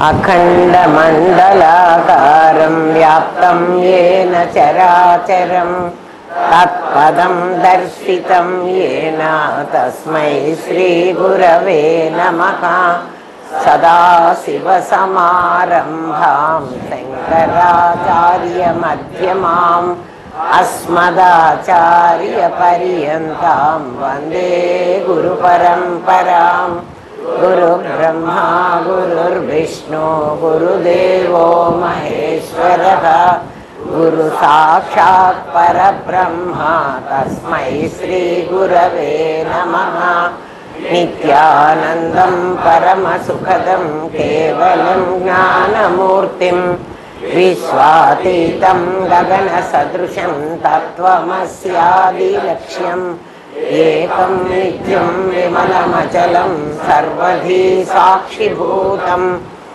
अखण्डमण्डलाकारं व्याप्तं येन चराचरं तत्पदं दर्शितं येन तस्मै श्रीगुरवे नमः। सदाशिवसमारम्भां शङ्कराचार्यमध्यमाम् अस्मदाचार्यपर्यन्तां वन्दे गुरुपरम्परां। गुरुब्रह्मा गुरुर्विष्णु गुरुदेवो महेश्वरः गुरुसाक्षात् परब्रह्मा तस्मै श्रीगुरवे नमः। नित्यानन्दं परमसुखदं केवलं ज्ञानमूर्तिं विश्वातीतं गगनसदृशं तत्त्वमस्यादिलक्ष्यम् एकं नित्यं विमलमचलं सर्वधी साक्षिभूतं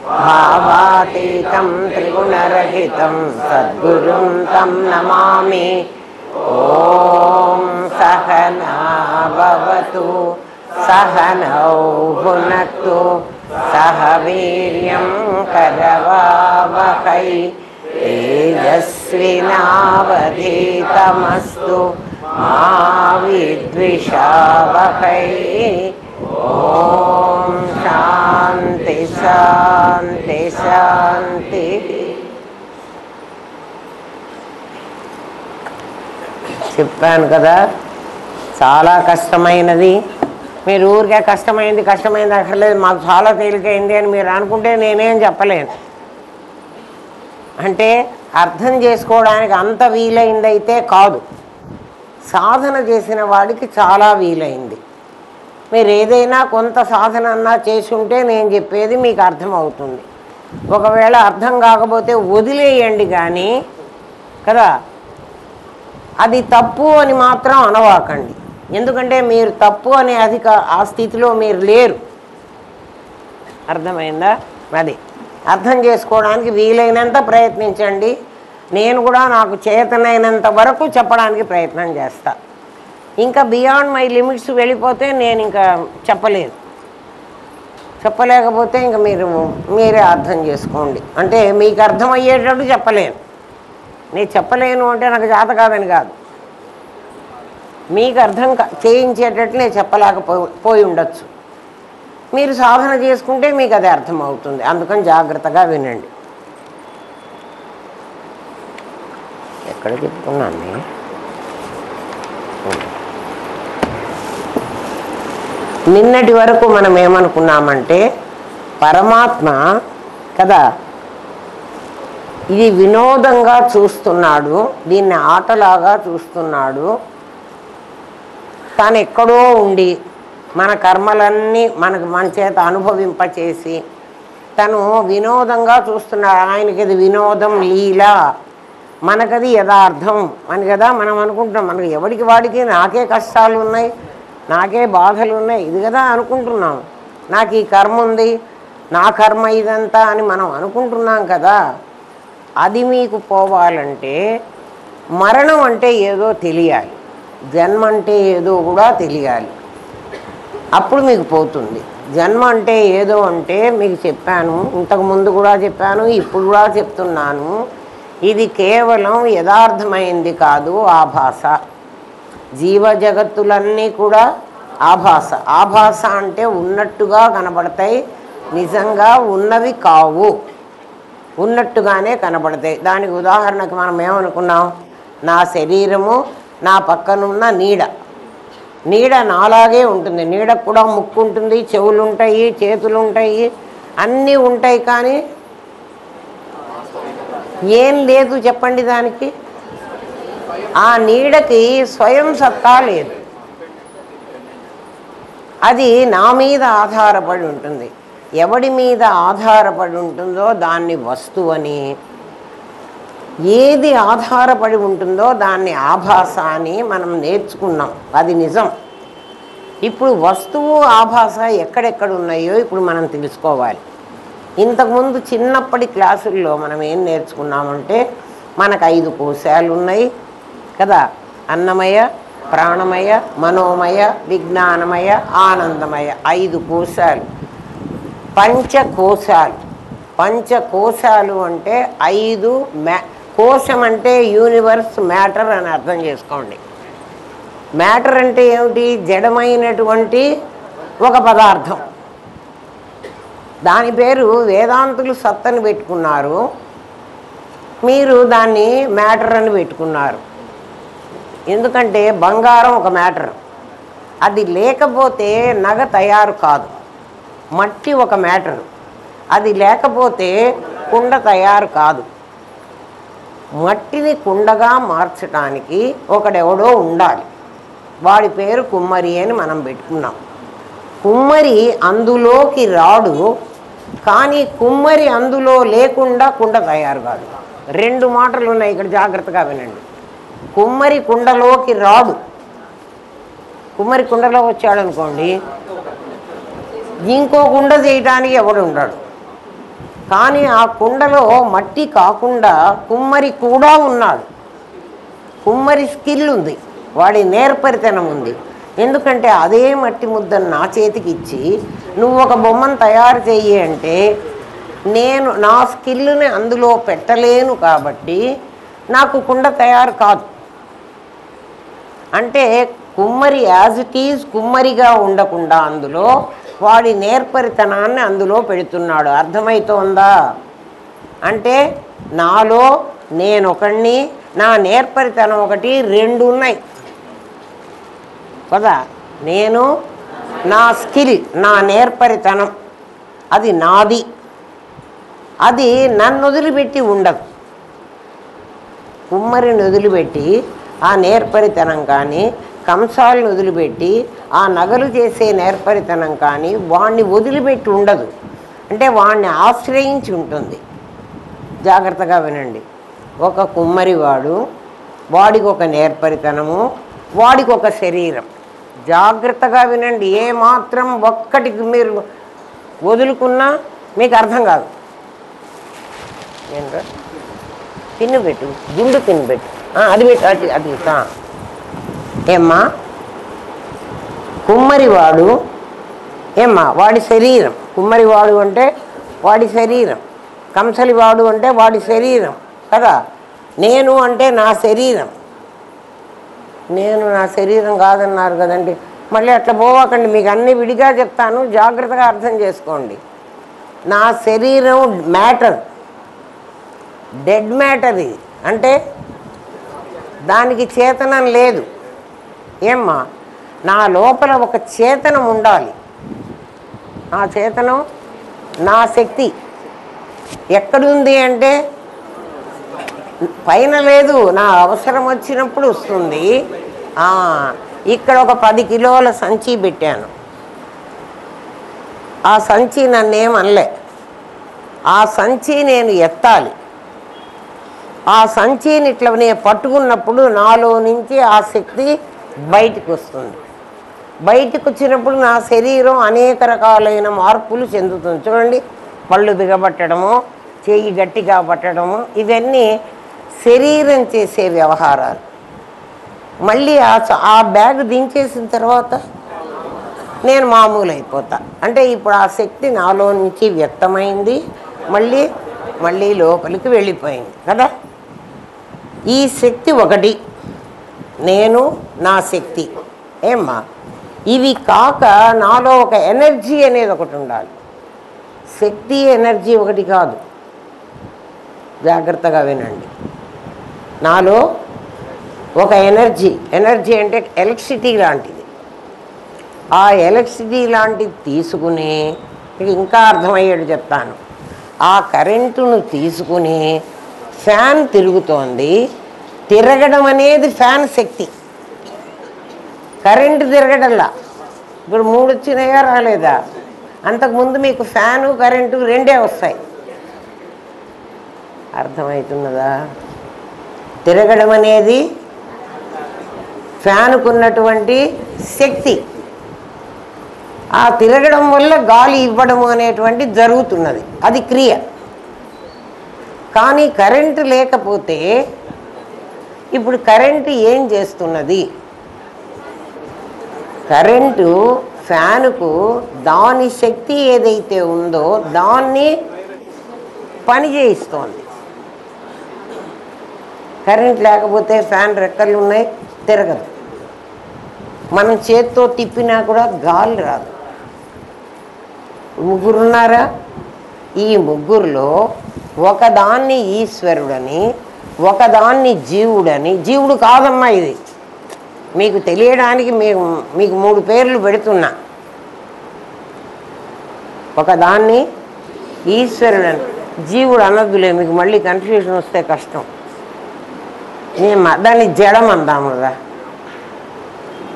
भावातीतं त्रिगुणरहितं सद्गुरुं तं नमामि। ॐ सहना भवतु सहनौ भुनक्तु सह वीर्यं करवावहै तेजस्विनावधीतमस्तु मा विद्विषावहै। ॐ शान्ति शान्ति शान्तिः। చెప్పాను కదా చాలా కష్టమైనది. మీరు ఊరికే కష్టమైంది అక్కర్లేదు, మాకు చాలా తేలికైంది అని మీరు అనుకుంటే నేనేం చెప్పలేను. అంటే అర్థం చేసుకోవడానికి అంత వీలైందైతే కాదు, సాధన చేసిన వాడికి చాలా వీలైంది. మీరు ఏదైనా కొంత సాధన అన్నా చేసి ఉంటే నేను చెప్పేది మీకు అర్థమవుతుంది. ఒకవేళ అర్థం కాకపోతే వదిలేయండి కానీ కదా, అది తప్పు అని మాత్రం అనవాకండి. ఎందుకంటే మీరు తప్పు అనే ఆ స్థితిలో మీరు లేరు. అర్థమైందా? అది అర్థం చేసుకోవడానికి వీలైనంత ప్రయత్నించండి. నేను కూడా నాకు చేతనైనంత వరకు చెప్పడానికి ప్రయత్నం చేస్తా. ఇంకా బియాండ్ మై లిమిట్స్ వెళ్ళిపోతే నేను ఇంకా చెప్పలేకపోతే ఇంకా మీరే అర్థం చేసుకోండి. అంటే మీకు అర్థమయ్యేటట్టు చెప్పలేను. నేను చెప్పలేను అంటే నాకు చేత కాదని కాదు, మీకు అర్థం చేయించేటట్లు నేను చెప్పలేకపోయి ఉండొచ్చు. మీరు సాధన చేసుకుంటే మీకు అది అర్థమవుతుంది. అందుకని జాగ్రత్తగా వినండి. ఎక్కడ చెప్తున్నాను? నిన్నటి వరకు మనం ఏమనుకున్నామంటే పరమాత్మ కదా ఇది వినోదంగా చూస్తున్నాడు, దీన్ని ఆటలాగా చూస్తున్నాడు. తాను ఎక్కడో ఉండి మన కర్మలన్నీ మన చేత అనుభవింపచేసి తను వినోదంగా చూస్తున్నాడు. ఆయనకి ఇది వినోదం, లీల, మనకది యథార్థం అని కదా మనం అనుకుంటున్నాం. మనకి ఎవరికి వాడికి నాకే కష్టాలు ఉన్నాయి, నాకే బాధలు ఉన్నాయి, ఇది కదా అనుకుంటున్నాం. నాకు ఈ కర్మ ఉంది, నా కర్మ ఇదంతా అని మనం అనుకుంటున్నాం కదా. అది మీకు పోవాలంటే మరణం అంటే ఏదో తెలియాలి, జన్మ అంటే ఏదో కూడా తెలియాలి. అప్పుడు మీకు పోతుంది. జన్మ అంటే ఏదో అంటే మీకు చెప్పాను, ఇంతకుముందు కూడా చెప్పాను, ఇప్పుడు కూడా చెప్తున్నాను. ఇది కేవలం యథార్థమైంది కాదు, ఆభాస. జీవ జగత్తులన్నీ కూడా ఆభాస. ఆభాస అంటే ఉన్నట్టుగా కనబడతాయి, నిజంగా ఉన్నవి కావు, ఉన్నట్టుగానే కనబడతాయి. దానికి ఉదాహరణకు మనం ఏమనుకున్నాం? నా శరీరము, నా పక్కనున్న నీడ నాలాగే ఉంటుంది. నీడకు కూడా ముక్కు ఉంటుంది, చెవులు ఉంటాయి, చేతులు ఉంటాయి, అన్నీ ఉంటాయి. కానీ ఏం లేదు చెప్పండి దానికి. ఆ నీడకి స్వయం సత్తా లేదు. అది నా మీద ఆధారపడి ఉంటుంది. ఎవడి మీద ఆధారపడి ఉంటుందో దాన్ని వస్తువని, ఏది ఆధారపడి ఉంటుందో దాన్ని ఆభాస అని మనం నేర్చుకున్నాం. అది నిజం. ఇప్పుడు వస్తువు ఆభాస ఎక్కడెక్కడ ఉన్నాయో ఇప్పుడు మనం తెలుసుకోవాలి. ఇంతకుముందు చిన్నప్పటి క్లాసుల్లో మనం ఏం నేర్చుకున్నామంటే మనకు 5 కోశాలు ఉన్నాయి కదా, అన్నమయ, ప్రాణమయ, మనోమయ, విజ్ఞానమయ, ఆనందమయ, 5 కోశాలు. పంచకోశాలు, పంచకోశాలు అంటే 5 కోశం అంటే యూనివర్స్, మ్యాటర్ అని అర్థం చేసుకోండి. మ్యాటర్ అంటే ఏమిటి? జడమైనటువంటి ఒక పదార్థం. దాని పేరు వేదాంతులు సత్తని పెట్టుకున్నారు, మీరు దాన్ని మ్యాటర్ అని పెట్టుకున్నారు. ఎందుకంటే బంగారం ఒక మ్యాటర్, అది లేకపోతే నగ తయారు కాదు. మట్టి ఒక మ్యాటర్, అది లేకపోతే కుండ తయారు కాదు. మట్టిని కుండగా మార్చడానికి ఒకడెవడో ఉండాలి, వాడి పేరు కుమ్మరి అని మనం పెట్టుకున్నాం. కుమ్మరి అందులోకి రాడు, కానీ కుమ్మరి అందులో లేకుండా కుండ తయారు కాదు. 2 మాటలు ఉన్నాయి ఇక్కడ, జాగ్రత్తగా వినండి. కుమ్మరి కుండలోకి రాడు. కుమ్మరి కుండలో వచ్చాడు అనుకోండి, ఇంకో కుండ చేయటానికి ఎవడు ఉండడు. కానీ ఆ కుండలో మట్టి కాకుండా కుమ్మరి కూడా ఉన్నాడు. కుమ్మరి స్కిల్ ఉంది, వాడి నేర్పరితనం ఉంది. ఎందుకంటే అదే మట్టి ముద్దను నా చేతికి ఇచ్చి నువ్వు ఒక బొమ్మను తయారు చెయ్యి అంటే నేను నా స్కిల్ని అందులో పెట్టలేను, కాబట్టి నాకు కుండ తయారు కాదు. అంటే కుమ్మరి యాజ్ ఇట్ ఈజ్ కుమ్మరిగా ఉండకుండా అందులో వాడి నేర్పరితనాన్ని అందులో పెడుతున్నాడు. అర్థమవుతోందా? అంటే నాలో నేనొకడిని, నా నేర్పరితనం ఒకటి, 2 ఉన్నాయి కదా. నేను, నా స్కిల్, నా నేర్పరితనం, అది నాది. అది నన్ను వదిలిపెట్టి ఉండదు. కుమ్మరిని వదిలిపెట్టి ఆ నేర్పరితనం కానీ, కంసాలను వదిలిపెట్టి ఆ నగలు చేసే నేర్పరితనం కానీ వాణ్ణి వదిలిపెట్టి ఉండదు. అంటే వాణ్ణి ఆశ్రయించి ఉంటుంది. జాగ్రత్తగా వినండి. ఒక కుమ్మరివాడు, వాడికి ఒక నేర్పరితనము, వాడికి ఒక శరీరం. జాగ్రత్తగా వినండి. ఏమాత్రం ఒక్కటికి మీరు వదులుకున్నా మీకు అర్థం కాదు. ఏంట్రా పిన్ను పెట్టు, గుండు పిన్ను పెట్టు, అది పెట్టు, అది ఏమ్మా కుమ్మరివాడు, ఏమ్మా వాడి శరీరం. కుమ్మరివాడు అంటే వాడి శరీరం, కంసలివాడు అంటే వాడి శరీరం కదా. నేను అంటే నా శరీరం. నేను నా శరీరం కాదన్నారు కదండి, మళ్ళీ అట్లా పోవాకండి. మీకు అన్నీ విడిగా చెప్తాను, జాగ్రత్తగా అర్థం చేసుకోండి. నా శరీరం మ్యాటర్, డెడ్ మ్యాటర్. ఇది అంటే దానికి చేతనం లేదు. ఏమ్మా నా లోపల ఒక చేతనం ఉండాలి. ఆ చేతనం నా శక్తి ఎక్కడుంది అంటే పైన లేదు, నా అవసరం వచ్చినప్పుడు వస్తుంది. ఇక్కడ ఒక 10 కిలోల సంచి పెట్టాను. ఆ సంచి నన్నేమనలే. ఆ సంచి నేను ఎత్తాలి. ఆ సంచిని ఇట్లా నేను పట్టుకున్నప్పుడు నాలో నుంచి ఆ శక్తి బయటికి వస్తుంది. బయటికి వచ్చినప్పుడు నా శరీరం అనేక రకాలైన మార్పులు చెందుతుంది. చూడండి, పళ్ళు బిగబట్టడము, చేయి గట్టిగా పట్టడము, ఇవన్నీ శరీరం చేసే వ్యవహారాలు. మళ్ళీ ఆ బ్యాగ్ దించేసిన తర్వాత నేను మామూలు అయిపోతా. అంటే ఇప్పుడు ఆ శక్తి నాలో నుంచి వ్యక్తమైంది, మళ్ళీ లోపలికి వెళ్ళిపోయింది కదా. ఈ శక్తి ఒకటి, నేను, నా శక్తి. ఏమ్మా ఇవి కాక నాలో ఒక ఎనర్జీ అనేది ఒకటి ఉండాలి. శక్తి ఎనర్జీ ఒకటి కాదు. జాగ్రత్తగా వినండి. నాలో ఒక ఎనర్జీ అంటే ఎలక్ట్రిసిటీ లాంటిది. ఆ ఎలక్ట్రిసిటీ లాంటిది తీసుకుని, ఇంకా అర్థమయ్యేది చెప్తాను. ఆ కరెంటును తీసుకుని ఫ్యాన్ తిరుగుతోంది. తిరగడం అనేది ఫ్యాన్ శక్తి, కరెంటు తిరగడంలా. ఇప్పుడు 3 వచ్చినాయా రాలేదా? అంతకుముందు మీకు ఫ్యాను కరెంటు 2 వస్తాయి. అర్థమవుతున్నదా? తిరగడం అనేది ఫ్యానుకున్నటువంటి శక్తి. ఆ తిరగడం వల్ల గాలి ఇవ్వడము అనేటువంటి జరుగుతున్నది, అది క్రియ. కానీ కరెంటు లేకపోతే ఇప్పుడు కరెంటు ఏం చేస్తున్నది? కరెంటు ఫ్యానుకు దాని శక్తి ఏదైతే ఉందో దాన్ని పని చేయిస్తోంది. కరెంట్ లేకపోతే ఫ్యాన్ రెక్కలు ఉన్నాయి, తిరగదు. మనం చేత్తో తిప్పినా కూడా గాలి రాదు. ముగ్గురున్నారా? ఈ ముగ్గురులో ఒకదాన్ని ఈశ్వరుడని, ఒకదాన్ని జీవుడని. జీవుడు కాదమ్మా ఇది, మీకు తెలియడానికి మీకు 3 పేర్లు పెడుతున్నా. ఒకదాన్ని ఈశ్వరుడని, జీవుడు అనద్దులే, మీకు మళ్ళీ కన్ఫ్యూజన్ వస్తే కష్టం. దాన్ని జడం అందాం కదా.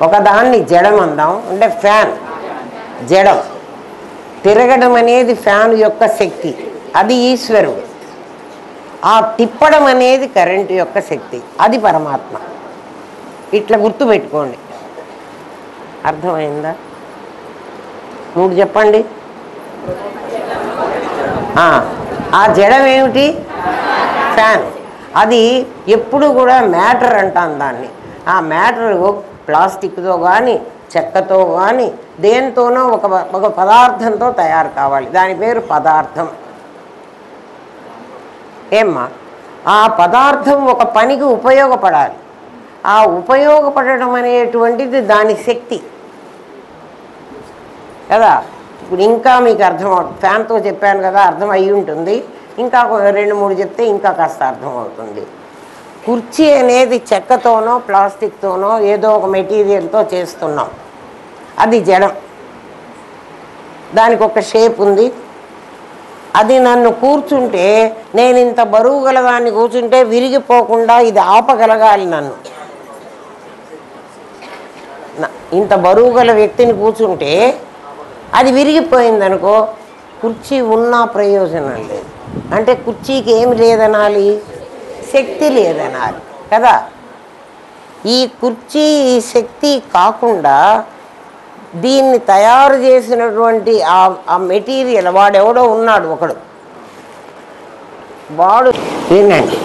ఒకదాన్ని జడం అందాం అంటే ఫ్యాన్ జడం, తిరగడం అనేది ఫ్యాన్ యొక్క శక్తి, అది ఈశ్వరుడు. ఆ తిప్పడం అనేది కరెంటు యొక్క శక్తి, అది పరమాత్మ. ఇట్లా గుర్తుపెట్టుకోండి. అర్థమైందా? 3 చెప్పండి. ఆ జడం ఏమిటి? ఫ్యాన్. అది ఎప్పుడు కూడా మ్యాటర్ అంటాం దాన్ని. ఆ మ్యాటరు ప్లాస్టిక్తో కానీ చెక్కతో కానీ దేంతోనో ఒక పదార్థంతో తయారు కావాలి, దాని పేరు పదార్థం. ఏమ్మా? ఆ పదార్థం ఒక పనికి ఉపయోగపడాలి. ఆ ఉపయోగపడడం అనేటువంటిది దాని శక్తి కదా. ఇప్పుడు ఇంకా మీకు అర్థమవుతుంది. ఫ్యాన్తో చెప్పాను కదా, అర్థం అయ్యి ఉంటుంది. ఇంకా 2-3 చెప్తే ఇంకా కాస్త అర్థమవుతుంది. కుర్చీ అనేది చెక్కతోనో ప్లాస్టిక్తోనో ఏదో ఒక మెటీరియల్తో చేస్తున్నాం, అది జడం. దానికి ఒక షేప్ ఉంది. అది నన్ను కూర్చుంటే, నేను ఇంత బరువు గలదాన్ని కూర్చుంటే విరిగిపోకుండా ఇది ఆపగలగాలి నన్ను. ఇంత బరువు గల వ్యక్తిని కూర్చుంటే అది విరిగిపోయిందనుకో, కుర్చీ ఉన్నా ప్రయోజనం లేదు. అంటే కుర్చీకి ఏమి లేదనాలి? శక్తి లేదనాలి కదా. ఈ కుర్చీ ఈ శక్తి కాకుండా దీన్ని తయారు చేసినటువంటి ఆ మెటీరియల్ వాడెవడో ఉన్నాడు, ఒకడు వాడు. వినండి,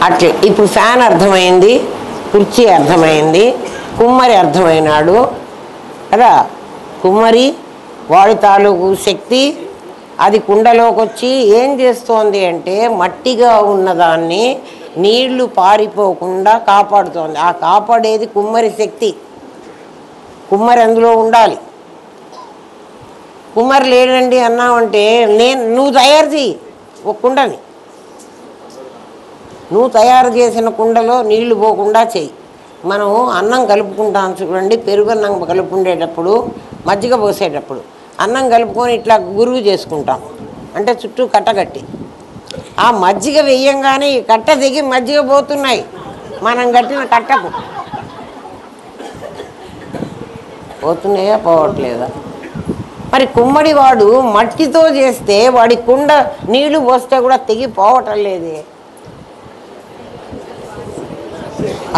అట్లే ఇప్పుడు ఫ్యాన్ అర్థమైంది, కుర్చీ అర్థమైంది, కుమ్మరి అర్థమైనాడు కదా. కుమ్మరి వాడి తాలూకు శక్తి, అది కుండలోకి వచ్చి ఏం చేస్తోంది అంటే మట్టిగా ఉన్నదాన్ని నీళ్లు పారిపోకుండా కాపాడుతోంది. ఆ కాపాడేది కుమ్మరి శక్తి. కుమ్మరి అందులో ఉండాలి. కుమ్మరి లేడండి అన్నామంటే నువ్వు తయారు చెయ్యి ఒక కుండని. నువ్వు తయారు చేసిన కుండలో నీళ్లు పోకుండా చెయ్యి. మనం అన్నం కలుపుకుంటాం చూడండి, పెరుగన్నం కలుపుకుండేటప్పుడు, మజ్జిగ పోసేటప్పుడు అన్నం కలుపుకొని ఇట్లా గురువు చేసుకుంటాం, అంటే చుట్టూ కట్టగట్టి. ఆ మజ్జిగ వెయ్యంగానే ఈ కట్ట దిగి మజ్జిగ పోతున్నాయి మనం కట్టిన కట్టకు. పోతున్నాయా పోవట్లేదా? మరి కుమ్మడి వాడు మట్టితో చేస్తే వాడి కుండ నీళ్లు పోస్తే కూడా తెగిపోవటం లేదే.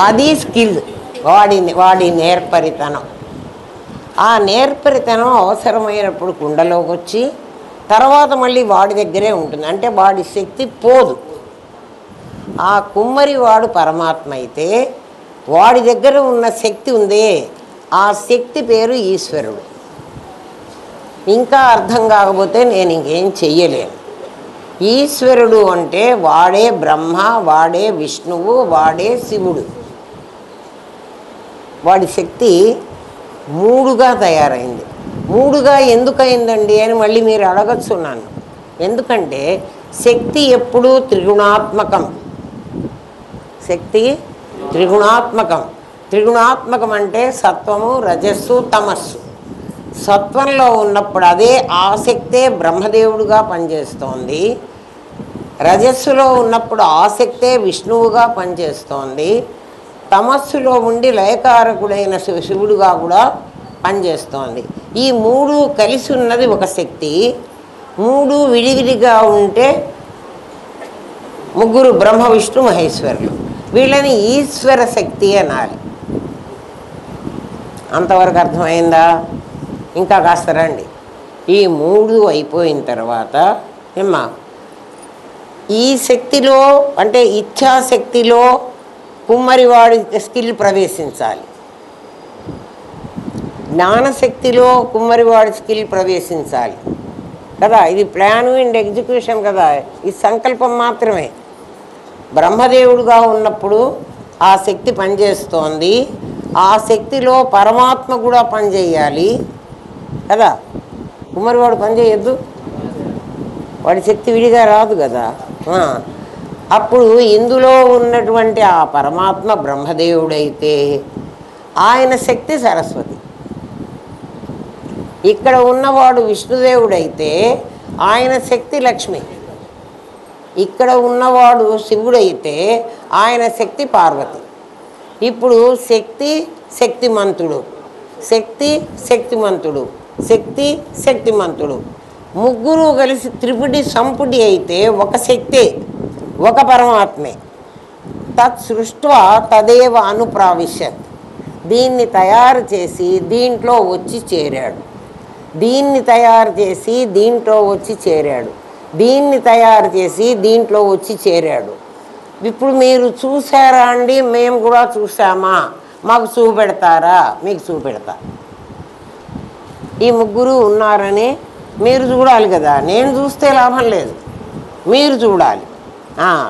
అది స్కిల్, వాడి నేర్పరితనం. ఆ నేర్పరితనం అవసరమైనప్పుడు కుండలోకి వచ్చి తర్వాత మళ్ళీ వాడి దగ్గరే ఉంటుంది, అంటే వాడి శక్తి పోదు. ఆ కుమ్మరి వాడు పరమాత్మ అయితే వాడి దగ్గర ఉన్న శక్తి ఉందే, ఆ శక్తి పేరు ఈశ్వరుడు. ఇంకా అర్థం కాకపోతే నేను ఇంకేం చెయ్యలేను. ఈశ్వరుడు అంటే వాడే బ్రహ్మ, వాడే విష్ణువు, వాడే శివుడు. వాడి శక్తి 3గా తయారైంది. 3గా ఎందుకయిందండి అని మళ్ళీ మీరు అడగచ్చు నన్ను. ఎందుకంటే శక్తి ఎప్పుడూ త్రిగుణాత్మకం. శక్తి త్రిగుణాత్మకం. త్రిగుణాత్మకం అంటే సత్వము, రజస్సు, తమస్సు. సత్వంలో ఉన్నప్పుడు అదే ఆసక్తే బ్రహ్మదేవుడుగా పనిచేస్తోంది. రజస్సులో ఉన్నప్పుడు ఆసక్తే విష్ణువుగా పనిచేస్తోంది. తమస్సులో ఉండి లయకారకుడైన శివుడుగా కూడా పనిచేస్తోంది. ఈ 3 కలిసి ఉన్నది ఒక శక్తి. 3 విడివిడిగా ఉంటే ముగ్గురు బ్రహ్మ విష్ణు మహేశ్వరులు. వీళ్ళని ఈశ్వర శక్తి అనాలి. అంతవరకు అర్థమైందా? ఇంకా కాస్త రండి. ఈ 3 అయిపోయిన తర్వాత ఏమ్మా, ఈ శక్తిలో అంటే ఇచ్ఛాశక్తిలో కుమ్మరివాడి స్కిల్ ప్రవేశించాలి. జ్ఞానశక్తిలో కుమ్మరివాడి స్కిల్ ప్రవేశించాలి. కదా, ఇది ప్లాను అండ్ ఎగ్జిక్యూషన్ కదా, ఇది సంకల్పం మాత్రమే. బ్రహ్మదేవుడుగా ఉన్నప్పుడు ఆ శక్తి పనిచేస్తోంది, ఆ శక్తిలో పరమాత్మ కూడా పనిచేయాలి కదా. కుమ్మరివాడు పనిచేయద్దు, వాడి శక్తి విడిగా రాదు కదా. అప్పుడు ఇందులో ఉన్నటువంటి ఆ పరమాత్మ బ్రహ్మదేవుడైతే ఆయన శక్తి సరస్వతి, ఇక్కడ ఉన్నవాడు విష్ణుదేవుడైతే ఆయన శక్తి లక్ష్మి, ఇక్కడ ఉన్నవాడు శివుడైతే ఆయన శక్తి పార్వతి. ఇప్పుడు శక్తి శక్తిమంతుడు, శక్తి శక్తిమంతుడు, శక్తి శక్తిమంతుడు ముగ్గురు కలిసి త్రిపుటి సంపుటి అయితే ఒక శక్తే, ఒక పరమాత్మే. తత్ సృష్ట్వా తదేవ అనుప్రావిశ్యత్, దీన్ని తయారు చేసి దీంట్లో వచ్చి చేరాడు, దీన్ని తయారు చేసి దీంట్లో వచ్చి చేరాడు, దీన్ని తయారు చేసి దీంట్లో వచ్చి చేరాడు. ఇప్పుడు మీరు చూసారా అండి? మేము కూడా చూసామా? మాకు చూపెడతారా? మీకు చూపెడతా. ఈ ముగ్గురు ఉన్నారని మీరు చూడాలి కదా, నేను చూస్తే లాభం లేదు, మీరు చూడాలి.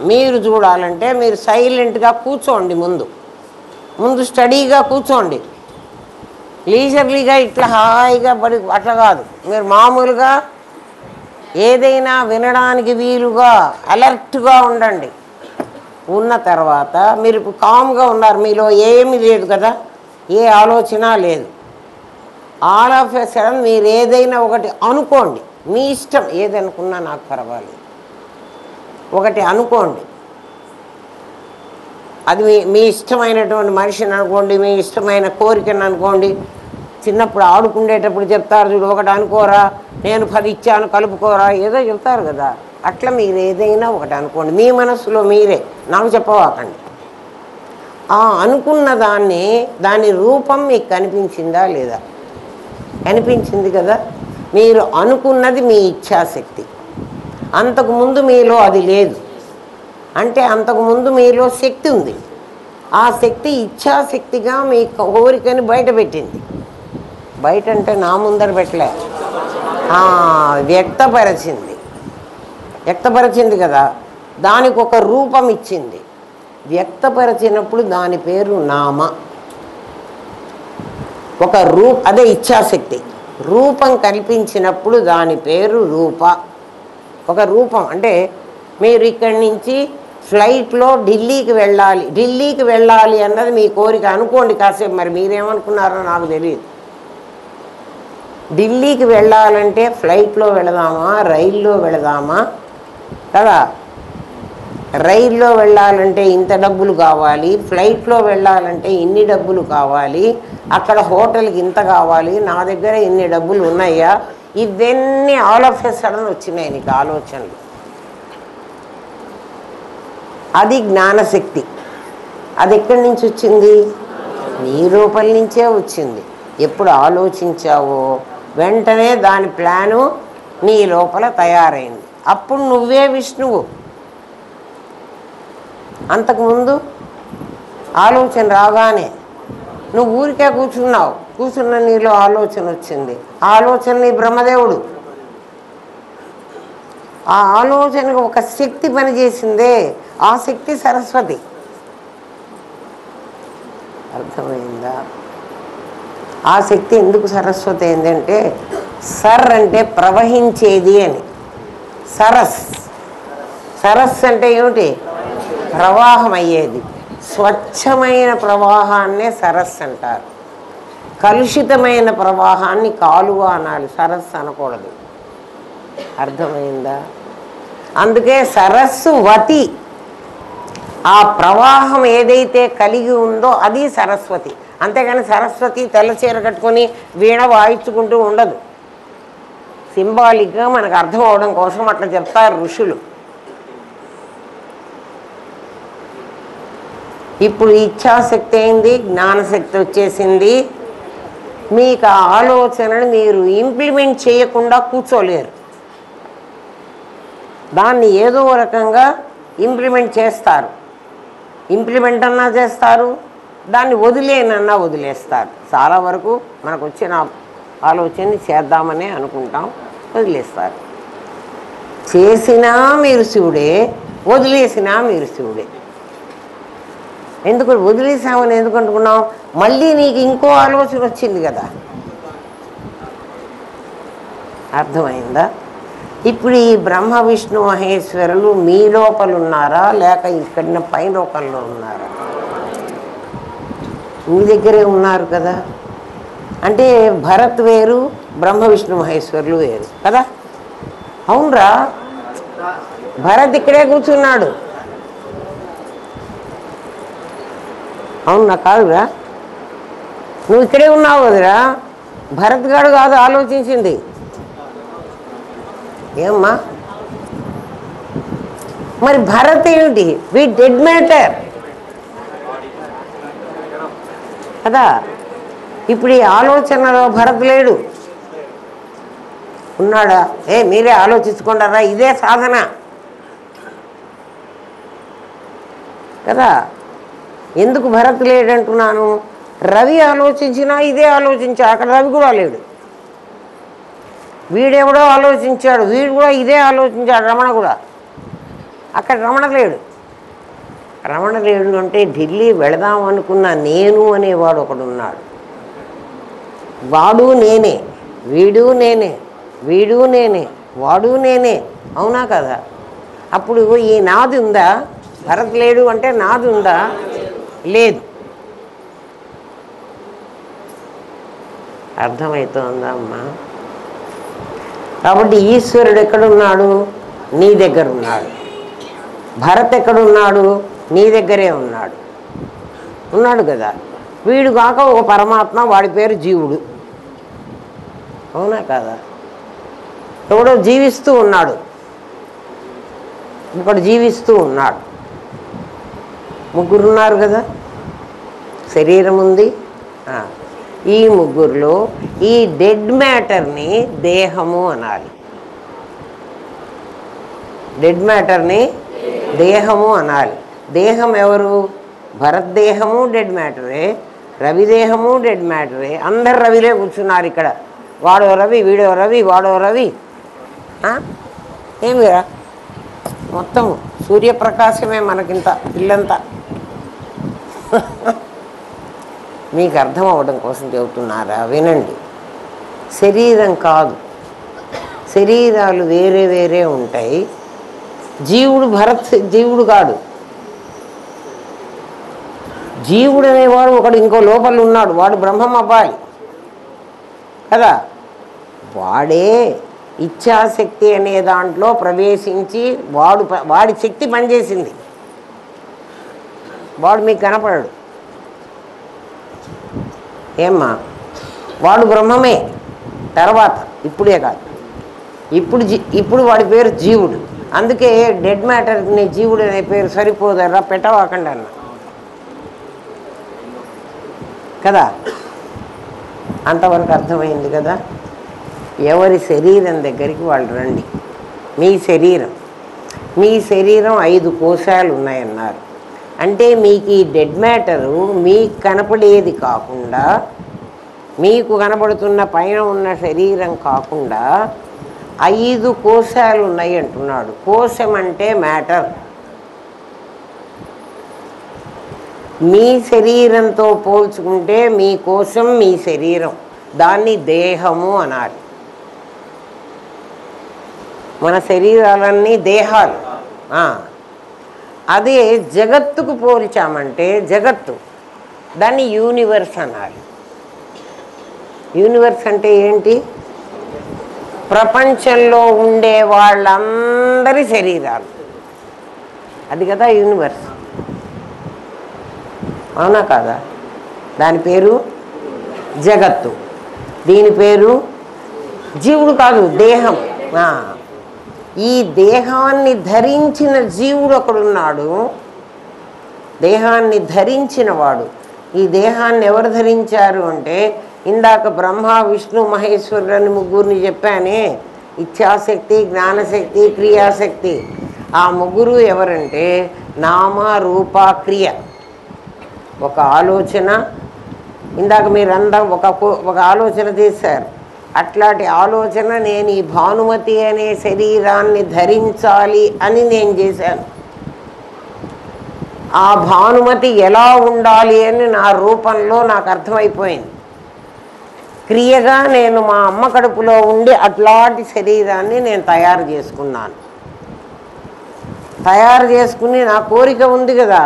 మీరు చూడాలంటే మీరు సైలెంట్గా కూర్చోండి, ముందు స్టడీగా కూర్చోండి, లీజర్లీగా ఇట్లా హాయిగా పడి అట్లా కాదు. మీరు మామూలుగా ఏదైనా వినడానికి వీలుగా అలర్ట్గా ఉండండి. ఉన్న తర్వాత మీరు ఇప్పుడు కామ్గా ఉన్నారు, మీలో ఏమీ లేదు కదా, ఏ ఆలోచన లేదు. ఆల్ ఆఫ్ ఎ సడన్ మీరు ఏదైనా ఒకటి అనుకోండి, మీ ఇష్టం, ఏదనుకున్నా నాకు పర్వాలేదు, ఒకటి అనుకోండి. అది మీ ఇష్టమైనటువంటి మనిషిని అనుకోండి, మీ ఇష్టమైన కోరికను అనుకోండి. చిన్నప్పుడు ఆడుకునేటప్పుడు చెప్తారు చూడు, ఒకటి అనుకోరా, నేను 10 ఇచ్చాను కలుపుకోరా, ఏదో చెప్తారు కదా. అట్లా మీరు ఏదైనా ఒకటి అనుకోండి, మీ మనసులో మీరే, నాకు చెప్పవాకండి. ఆ అనుకున్న దాని రూపం మీకు కనిపించిందా లేదా? కనిపించింది కదా. మీరు అనుకున్నది మీ ఇచ్ఛాశక్తి, అంతకుముందు మీలో అది లేదు. అంటే అంతకుముందు మీలో శక్తి ఉంది, ఆ శక్తి ఇచ్ఛాశక్తిగా మీ కోరికని బయట పెట్టింది. బయట అంటే నా ముందర పెట్టలే, వ్యక్తపరిచింది కదా. దానికి ఒక రూపం ఇచ్చింది. వ్యక్తపరిచినప్పుడు దాని పేరు నామ. ఒక అదే ఇచ్ఛాశక్తి. రూపం కల్పించినప్పుడు దాని పేరు రూప. ఒక రూపం అంటే మీరు ఇక్కడి నుంచి ఫ్లైట్లో ఢిల్లీకి వెళ్ళాలి అన్నది మీ కోరిక అనుకోండి కాసేపు. మరి మీరేమనుకున్నారో నాకు తెలియదు. ఢిల్లీకి వెళ్ళాలంటే ఫ్లైట్లో వెళదామా, రైల్లో వెళదామా కదా. రైల్లో వెళ్ళాలంటే ఇంత డబ్బులు కావాలి, ఫ్లైట్లో వెళ్ళాలంటే ఇన్ని డబ్బులు కావాలి, అక్కడ హోటల్కి ఇంత కావాలి, నా దగ్గర ఇన్ని డబ్బులు ఉన్నాయా, ఇవన్నీ ఆల్ ఆఫ్ ఎ సడన్ వచ్చినాయి నీకు ఆలోచనలు. అది జ్ఞానశక్తి. అది ఎక్కడి నుంచి వచ్చింది? నీ రూపం నుంచే వచ్చింది. ఎప్పుడు ఆలోచించావో వెంటనే దాని ప్లాను నీ లోపల తయారైంది. అప్పుడు నువ్వే విష్ణువు. అంతకుముందు ఆలోచన రాగానే నువ్వు ఊరికే కూర్చున్న నీలో ఆలోచన వచ్చింది. ఆ ఆలోచన నీ బ్రహ్మదేవుడు. ఆ ఆలోచనకు ఒక శక్తి పనిచేసిందే, ఆ శక్తి సరస్వతి. అర్థమైందా? ఆ శక్తి ఎందుకు సరస్వతి ఏంటంటే, సర్ అంటే ప్రవహించేది అని. సరస్ అంటే ఏమిటి? ప్రవాహం అయ్యేది. స్వచ్ఛమైన ప్రవాహాన్నే సరస్సు అంటారు. కలుషితమైన ప్రవాహాన్ని కాలువ అనాలి, సరస్సు అనకూడదు. అర్థమైందా? అందుకే సరస్సు వతి. ఆ ప్రవాహం ఏదైతే కలిగి ఉందో అది సరస్వతి. అంతేగాని సరస్వతి తెల్ల చీర కట్టుకొని వీణ వాయించుకుంటూ ఉండదు. సింబాలిక్గా మనకు అర్థం అవడం కోసం అట్లా చెప్తారు ఋషులు. ఇప్పుడు ఇచ్ఛాశక్తి అయింది, జ్ఞానశక్తి వచ్చేసింది. మీకు ఆ ఆలోచనను మీరు ఇంప్లిమెంట్ చేయకుండా కూర్చోలేరు. దాన్ని ఏదో రకంగా ఇంప్లిమెంట్ చేస్తారు. ఇంప్లిమెంట్ అన్నా చేస్తారు, దాన్ని వదిలేనన్నా వదిలేస్తారు. చాలా వరకు మనకు వచ్చిన ఆలోచనని చేద్దామనే అనుకుంటాం, వదిలేస్తారు. చేసినా మీరు శివుడే, వదిలేసినా మీరు శివుడే. ఎందుకు వదిలేసామని ఎందుకు అనుకున్నావు? మళ్ళీ నీకు ఇంకో ఆలోచన వచ్చింది కదా. అర్థమైందా? ఇప్పుడు ఈ బ్రహ్మ విష్ణు మహేశ్వరులు మీ లోపల ఉన్నారా, లేక ఇక్కడ పై లోకంలో ఉన్నారా? మీ దగ్గరే ఉన్నారు కదా. అంటే భరత్ వేరు, బ్రహ్మ విష్ణు మహేశ్వరులు వేరు కదా. అవునరా, భరత్ ఇక్కడే కూర్చున్నాడు. అవునా కాదురా? నువ్వు ఇక్కడే ఉన్నావు కదరా. భరత్ గాడు కాదు ఆలోచించింది. ఏమ్మా మరి భరత్ ఏమిటి? వి డెడ్ మ్యాటర్ కదా. ఇప్పుడు ఈ ఆలోచనలో భరత్ లేడు, ఉన్నాడా? మీరే ఆలోచించుకుంటారా, ఇదే సాధన కదా. ఎందుకు భరత్ లేడంటున్నాను? రవి ఆలోచించినా ఇదే ఆలోచించా, అక్కడ రవి కూడా లేడు. వీడెవడో ఆలోచించాడు, వీడు కూడా ఇదే ఆలోచించాడు, రమణ కూడా. అక్కడ రమణ లేడు. రమణ లేడు అంటే ఢిల్లీ వెళదాం అనుకున్న నేను అనేవాడు ఒకడున్నాడు. వాడు నేనే, వీడు నేనే, వీడు నేనే, వాడు నేనే. అవునా కదా? అప్పుడు ఈ నాది ఉందా? భరత్ లేడు అంటే నాది ఉందా? లేదు. అర్థమవుతుందా అమ్మా? కాబట్టి ఈశ్వరుడు ఎక్కడున్నాడు? నీ దగ్గర ఉన్నాడు. భరత్ ఎక్కడున్నాడు? నీ దగ్గరే ఉన్నాడు. ఉన్నాడు కదా. వీడు కాక ఒక పరమాత్మ, వాడి పేరు జీవుడు. అవునా కదా? ఎవడో జీవిస్తూ ఉన్నాడు, ఒకడు జీవిస్తూ ఉన్నాడు. ముగ్గురు ఉన్నారు కదా. శరీరం ఉంది. ఈ ముగ్గురులో ఈ డెడ్ మ్యాటర్ని దేహము అనాలి. డెడ్ మ్యాటర్ని దేహము అనాలి. దేహం ఎవరు? భరత్ దేహము డెడ్ మ్యాటరే, రవి దేహము డెడ్ మ్యాటరే. అందరు రవిలే కూర్చున్నారు ఇక్కడ. వాడో రవి, వీడో రవి, వాడో రవి. ఏమిరా మొత్తం సూర్యప్రకాశమే మనకింత ఇల్లంతా. మీకు అర్థం అవ్వడం కోసం చెబుతున్నారా? వినండి. శరీరం కాదు, శరీరాలు వేరే వేరే ఉంటాయి. జీవుడు భరత్ జీవుడు కాడు. జీవుడు అనేవాడు ఒకడు ఇంకో లోపల ఉన్నాడు, వాడు బ్రహ్మం అవ్వాలి కదా. వాడే ఇచ్ఛాశక్తి అనే దాంట్లో ప్రవేశించి వాడి శక్తి పనిచేసింది. వాడు మీకు కనపడడు. ఏమ్మా? వాడు బ్రహ్మమే తర్వాత, ఇప్పుడే కాదు. ఇప్పుడు వాడి పేరు జీవుడు. అందుకే డెడ్ మ్యాటర్ని జీవుడు అనే పేరు సరిపోదరా, పెట్టవాకండి అన్న కదా. అంతవరకు అర్థమైంది కదా. ఎవరి శరీరం దగ్గరికి వాళ్ళు రండి. మీ శరీరం 5 కోశాలు ఉన్నాయన్నారు. అంటే మీకు ఈ డెడ్ మ్యాటరు మీకు కనపడేది కాకుండా, మీకు కనబడుతున్న పైన ఉన్న శరీరం కాకుండా 5 కోశాలు ఉన్నాయి అంటున్నాడు. కోశం అంటే మ్యాటర్. మీ శరీరంతో పోల్చుకుంటే మీ కోశం మీ శరీరం, దాన్ని దేహము అనాలి. మన శరీరాలన్నీ దేహాలు. అదే జగత్తుకు పోల్చామంటే జగత్తు, దాన్ని యూనివర్స్ అనాలి. యూనివర్స్ అంటే ఏంటి? ప్రపంచంలో ఉండే వాళ్ళందరి శరీరాలు, అది కదా యూనివర్స్. అవునా కాదా? దాని పేరు జగత్తు, దీని పేరు జీవుడు కాదు, దేహం. ఈ దేహాన్ని ధరించిన జీవుడు ఒకడున్నాడు, దేహాన్ని ధరించిన వాడు. ఈ దేహాన్ని ఎవరు ధరించారు అంటే, ఇందాక బ్రహ్మ విష్ణు మహేశ్వరులని ముగ్గురిని చెప్పానే, ఇచ్ఛాశక్తి, జ్ఞానశక్తి, క్రియాశక్తి. ఆ ముగ్గురు ఎవరంటే నామ రూప క్రియ. ఒక ఆలోచన, ఇందాక మీరందరూ ఒక ఆలోచన చేశారు, అట్లాంటి ఆలోచన నేను ఈ భానుమతి అనే శరీరాన్ని ధరించాలి అని నేను చేశాను. ఆ భానుమతి ఎలా ఉండాలి అని నా రూపంలో నాకు అర్థమైపోయింది. క్రియగా నేను మా అమ్మ కడుపులో ఉండి అట్లాంటి శరీరాన్ని నేను తయారు చేసుకున్నాను. తయారు చేసుకుని నా కోరిక ఉంది కదా,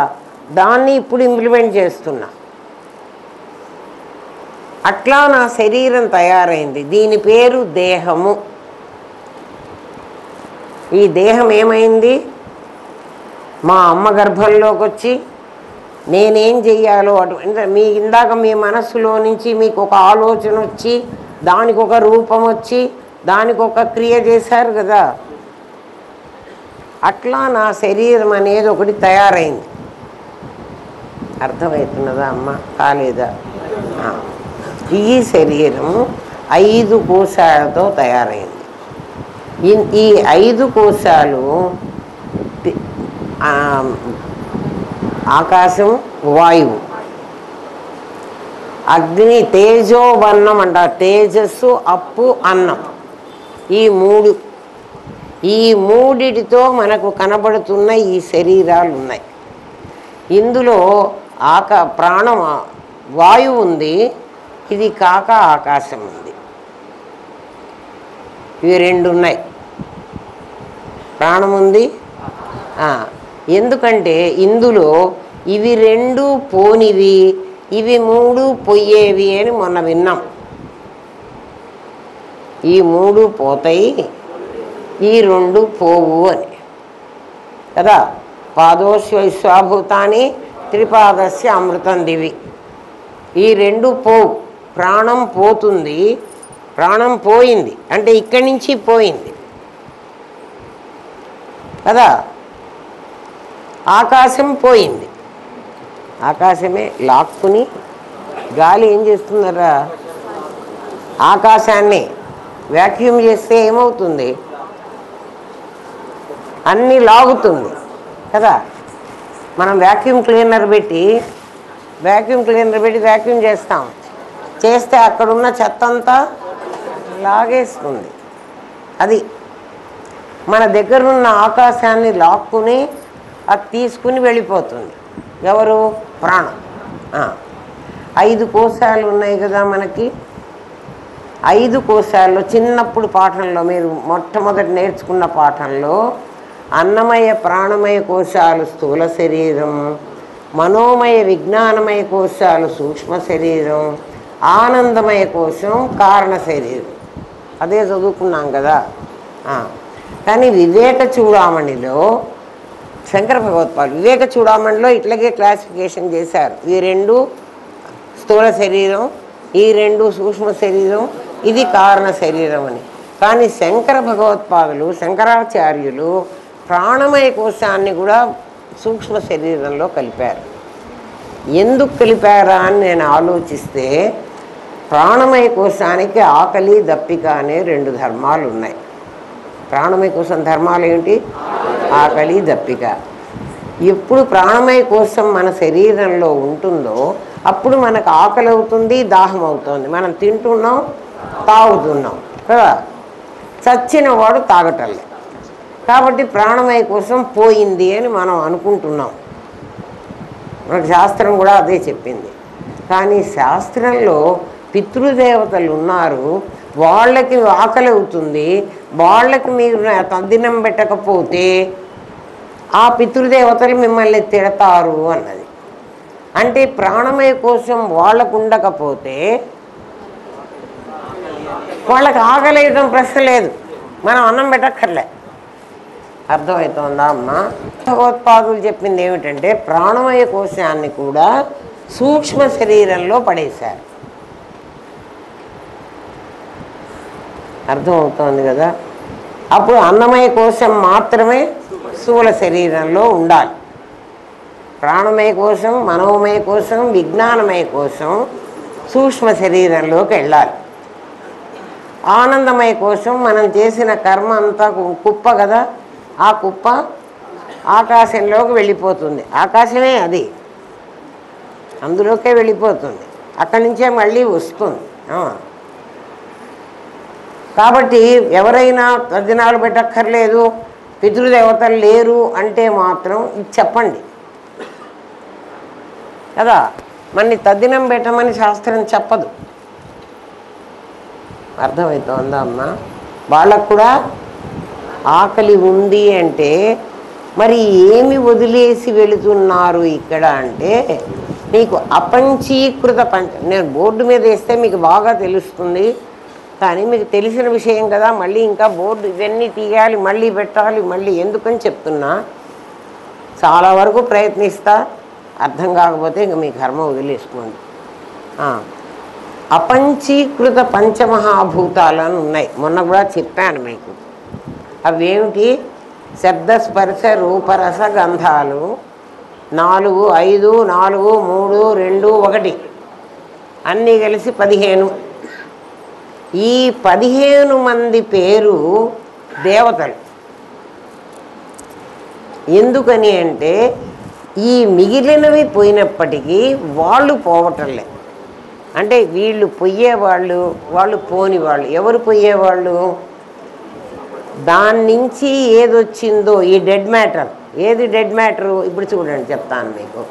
దాన్ని ఇప్పుడు ఇంప్లిమెంట్ చేస్తున్నా. అట్లా నా శరీరం తయారైంది. దీని పేరు దేహము. ఈ దేహం ఏమైంది? మా అమ్మ గర్భంలోకి వచ్చి నేనేం చెయ్యాలో అటు మీ ఇందాక మీ మనస్సులో నుంచి మీకు ఒక ఆలోచన వచ్చి దానికి ఒక రూపం వచ్చి దానికి ఒక క్రియ చేశారు కదా, అట్లా నా శరీరం అనేది ఒకటి తయారైంది. అర్థమవుతున్నదా అమ్మ? కాలేదా? ఈ శరీరం 5 కోశాలతో తయారైంది. ఈ 5 కోశాలు ఆకాశం, వాయువు, అగ్ని, తేజోవర్ణం అంటారు. తేజస్సు, అప్పు, అన్నం. ఈ మూడిటితో మనకు కనబడుతున్న ఈ శరీరాలు ఉన్నాయి. ఇందులో ప్రాణం వాయువు ఉంది, ఇది కాక ఆకాశం ఉంది. ఇవి 2 ఉన్నాయి. ప్రాణం ఉంది. ఎందుకంటే ఇందులో ఇవి 2 పోనివి, ఇవి 3 పొయ్యేవి అని మొన్న విన్నాం. ఈ 3 పోతాయి, ఈ 2 పోవు అని కదా. పాదోస్య విశ్వాభూతాని త్రిపాదస్య అమృతం దివి. ఈ 2 పోవు. ప్రాణం పోతుంది. ప్రాణం పోయింది అంటే ఇక్కడి నుంచి పోయింది కదా. ఆకాశం పోయింది. ఆకాశమే లాక్కుని గాలి ఏం చేస్తున్నారా? ఆకాశాన్ని వ్యాక్యూమ్ చేస్తే ఏమవుతుంది? అన్నీ లాగుతుంది కదా. మనం వ్యాక్యూమ్ క్లీనర్ పెట్టి వ్యాక్యూమ్ చేస్తాం. చేస్తే అక్కడున్న చెత్త అంతా లాగేస్తుంది. అది మన దగ్గరున్న ఆకాశాన్ని లాక్కుని అది తీసుకుని వెళ్ళిపోతుంది. ఎవరు? ప్రాణం. 5 కోశాలు ఉన్నాయి కదా మనకి. 5 కోశాల్లో చిన్నప్పుడు పాఠంలో మీరు మొట్టమొదటి నేర్చుకున్న పాఠంలో అన్నమయ ప్రాణమయ కోశాలు స్థూల శరీరం, మనోమయ విజ్ఞానమయ కోశాలు సూక్ష్మ శరీరం, ఆనందమయ కోశం కారణ శరీరం. అదే చదువుకున్నాం కదా. కానీ వివేక చూడామణిలో శంకర భగవత్పాదులు వివేక చూడామణిలో ఇట్లాగే క్లాసిఫికేషన్ చేశారు. ఈ 2 స్థూల శరీరం, ఈ 2 సూక్ష్మ శరీరం, ఇది కారణ శరీరం అని. కానీ శంకర భగవత్పాదులు, శంకరాచార్యులు ప్రాణమయ కోశాన్ని కూడా సూక్ష్మ శరీరంలో కలిపారు. ఎందుకు కలిపారా అని నేను ఆలోచిస్తే, ప్రాణమయ కోశానికి ఆకలి, దప్పిక అనే 2 ధర్మాలు ఉన్నాయి. ప్రాణమయ కోశం ధర్మాలు ఏంటి? ఆకలి, దప్పిక. ఎప్పుడు ప్రాణమయ కోశం మన శరీరంలో ఉంటుందో అప్పుడు మనకు ఆకలి అవుతుంది, దాహం అవుతుంది. మనం తింటున్నాం, తాగుతున్నాం కదా. చచ్చిన వాడు తాగటంలే. కాబట్టి ప్రాణమయ కోశం పోయింది అని మనం అనుకుంటున్నాం. మనకు శాస్త్రం కూడా అదే చెప్పింది. కానీ శాస్త్రంలో పితృదేవతలు ఉన్నారు, వాళ్ళకి ఆకలి అవుతుంది, వాళ్ళకి మీరు తద్దినం పెట్టకపోతే ఆ పితృదేవతలు మిమ్మల్ని తిడతారు అన్నది. అంటే ప్రాణమయ కోశం వాళ్ళకు ఉండకపోతే వాళ్ళకి ఆకలి వేయడం ప్రశ్న లేదు, మనం అన్నం పెట్టక్కర్లే. అర్థమవుతుందా అమ్మ? భగవత్పాదులు చెప్పింది ఏమిటంటే ప్రాణమయ కోశాన్ని కూడా సూక్ష్మ శరీరంలో పడేశారు. అర్థమవుతోంది కదా. అప్పుడు అన్నమయ కోశం మాత్రమే స్థూల శరీరంలో ఉండాలి. ప్రాణమయ కోశం, మనోమయ కోశం, విజ్ఞానమయ కోశం సూక్ష్మ శరీరంలోకి వెళ్ళాలి. ఆనందమయ కోశం మనం చేసిన కర్మ అంతా కుప్ప కదా, ఆ కుప్ప ఆకాశంలోకి వెళ్ళిపోతుంది. ఆకాశమే అది, అందులోకే వెళ్ళిపోతుంది. అక్కడి నుంచే మళ్ళీ వస్తుంది. కాబట్టి ఎవరైనా తద్దినాలు పెట్టక్కర్లేదు, పితృదేవతలు లేరు అంటే మాత్రం ఇది చెప్పండి కదా. మళ్ళీ తద్దినం పెట్టమని శాస్త్రం చెప్పదు. అర్థమవుతుందా అమ్మా? వాళ్ళకు కూడా ఆకలి ఉంది అంటే మరి ఏమి వదిలేసి వెళుతున్నారు ఇక్కడ అంటే మీకు అపంచీకృత నేను బోర్డు మీద వేస్తే మీకు బాగా తెలుస్తుంది, కానీ మీకు తెలిసిన విషయం కదా, మళ్ళీ ఇంకా బోర్డు ఇవన్నీ తీయాలి, మళ్ళీ పెట్టాలి, మళ్ళీ ఎందుకని చెప్తున్నా. చాలా వరకు ప్రయత్నిస్తా, అర్థం కాకపోతే ఇంక మీ కర్మ వదిలేసుకోండి. అపంచీకృత పంచమహాభూతాలను ఉన్నాయి, మొన్న కూడా చెప్పాను మీకు. అవేమిటి? శబ్ద స్పర్శ రూపరస గంధాలు 4, 5, 4, 3, 2, 1 అన్నీ కలిసి 15. ఈ 15 మంది పేరు దేవతలు. ఎందుకని అంటే ఈ మిగిలినవి పోయినప్పటికీ వాళ్ళు పోవటంలే. అంటే వీళ్ళు పొయ్యేవాళ్ళు, వాళ్ళు పోని వాళ్ళు. ఎవరు పొయ్యేవాళ్ళు? దాని నుంచి ఏదొచ్చిందో ఈ డెడ్ మ్యాటర్. ఏది డెడ్ మ్యాటరు? ఇప్పుడు చూడండి, చెప్తాను మీకు.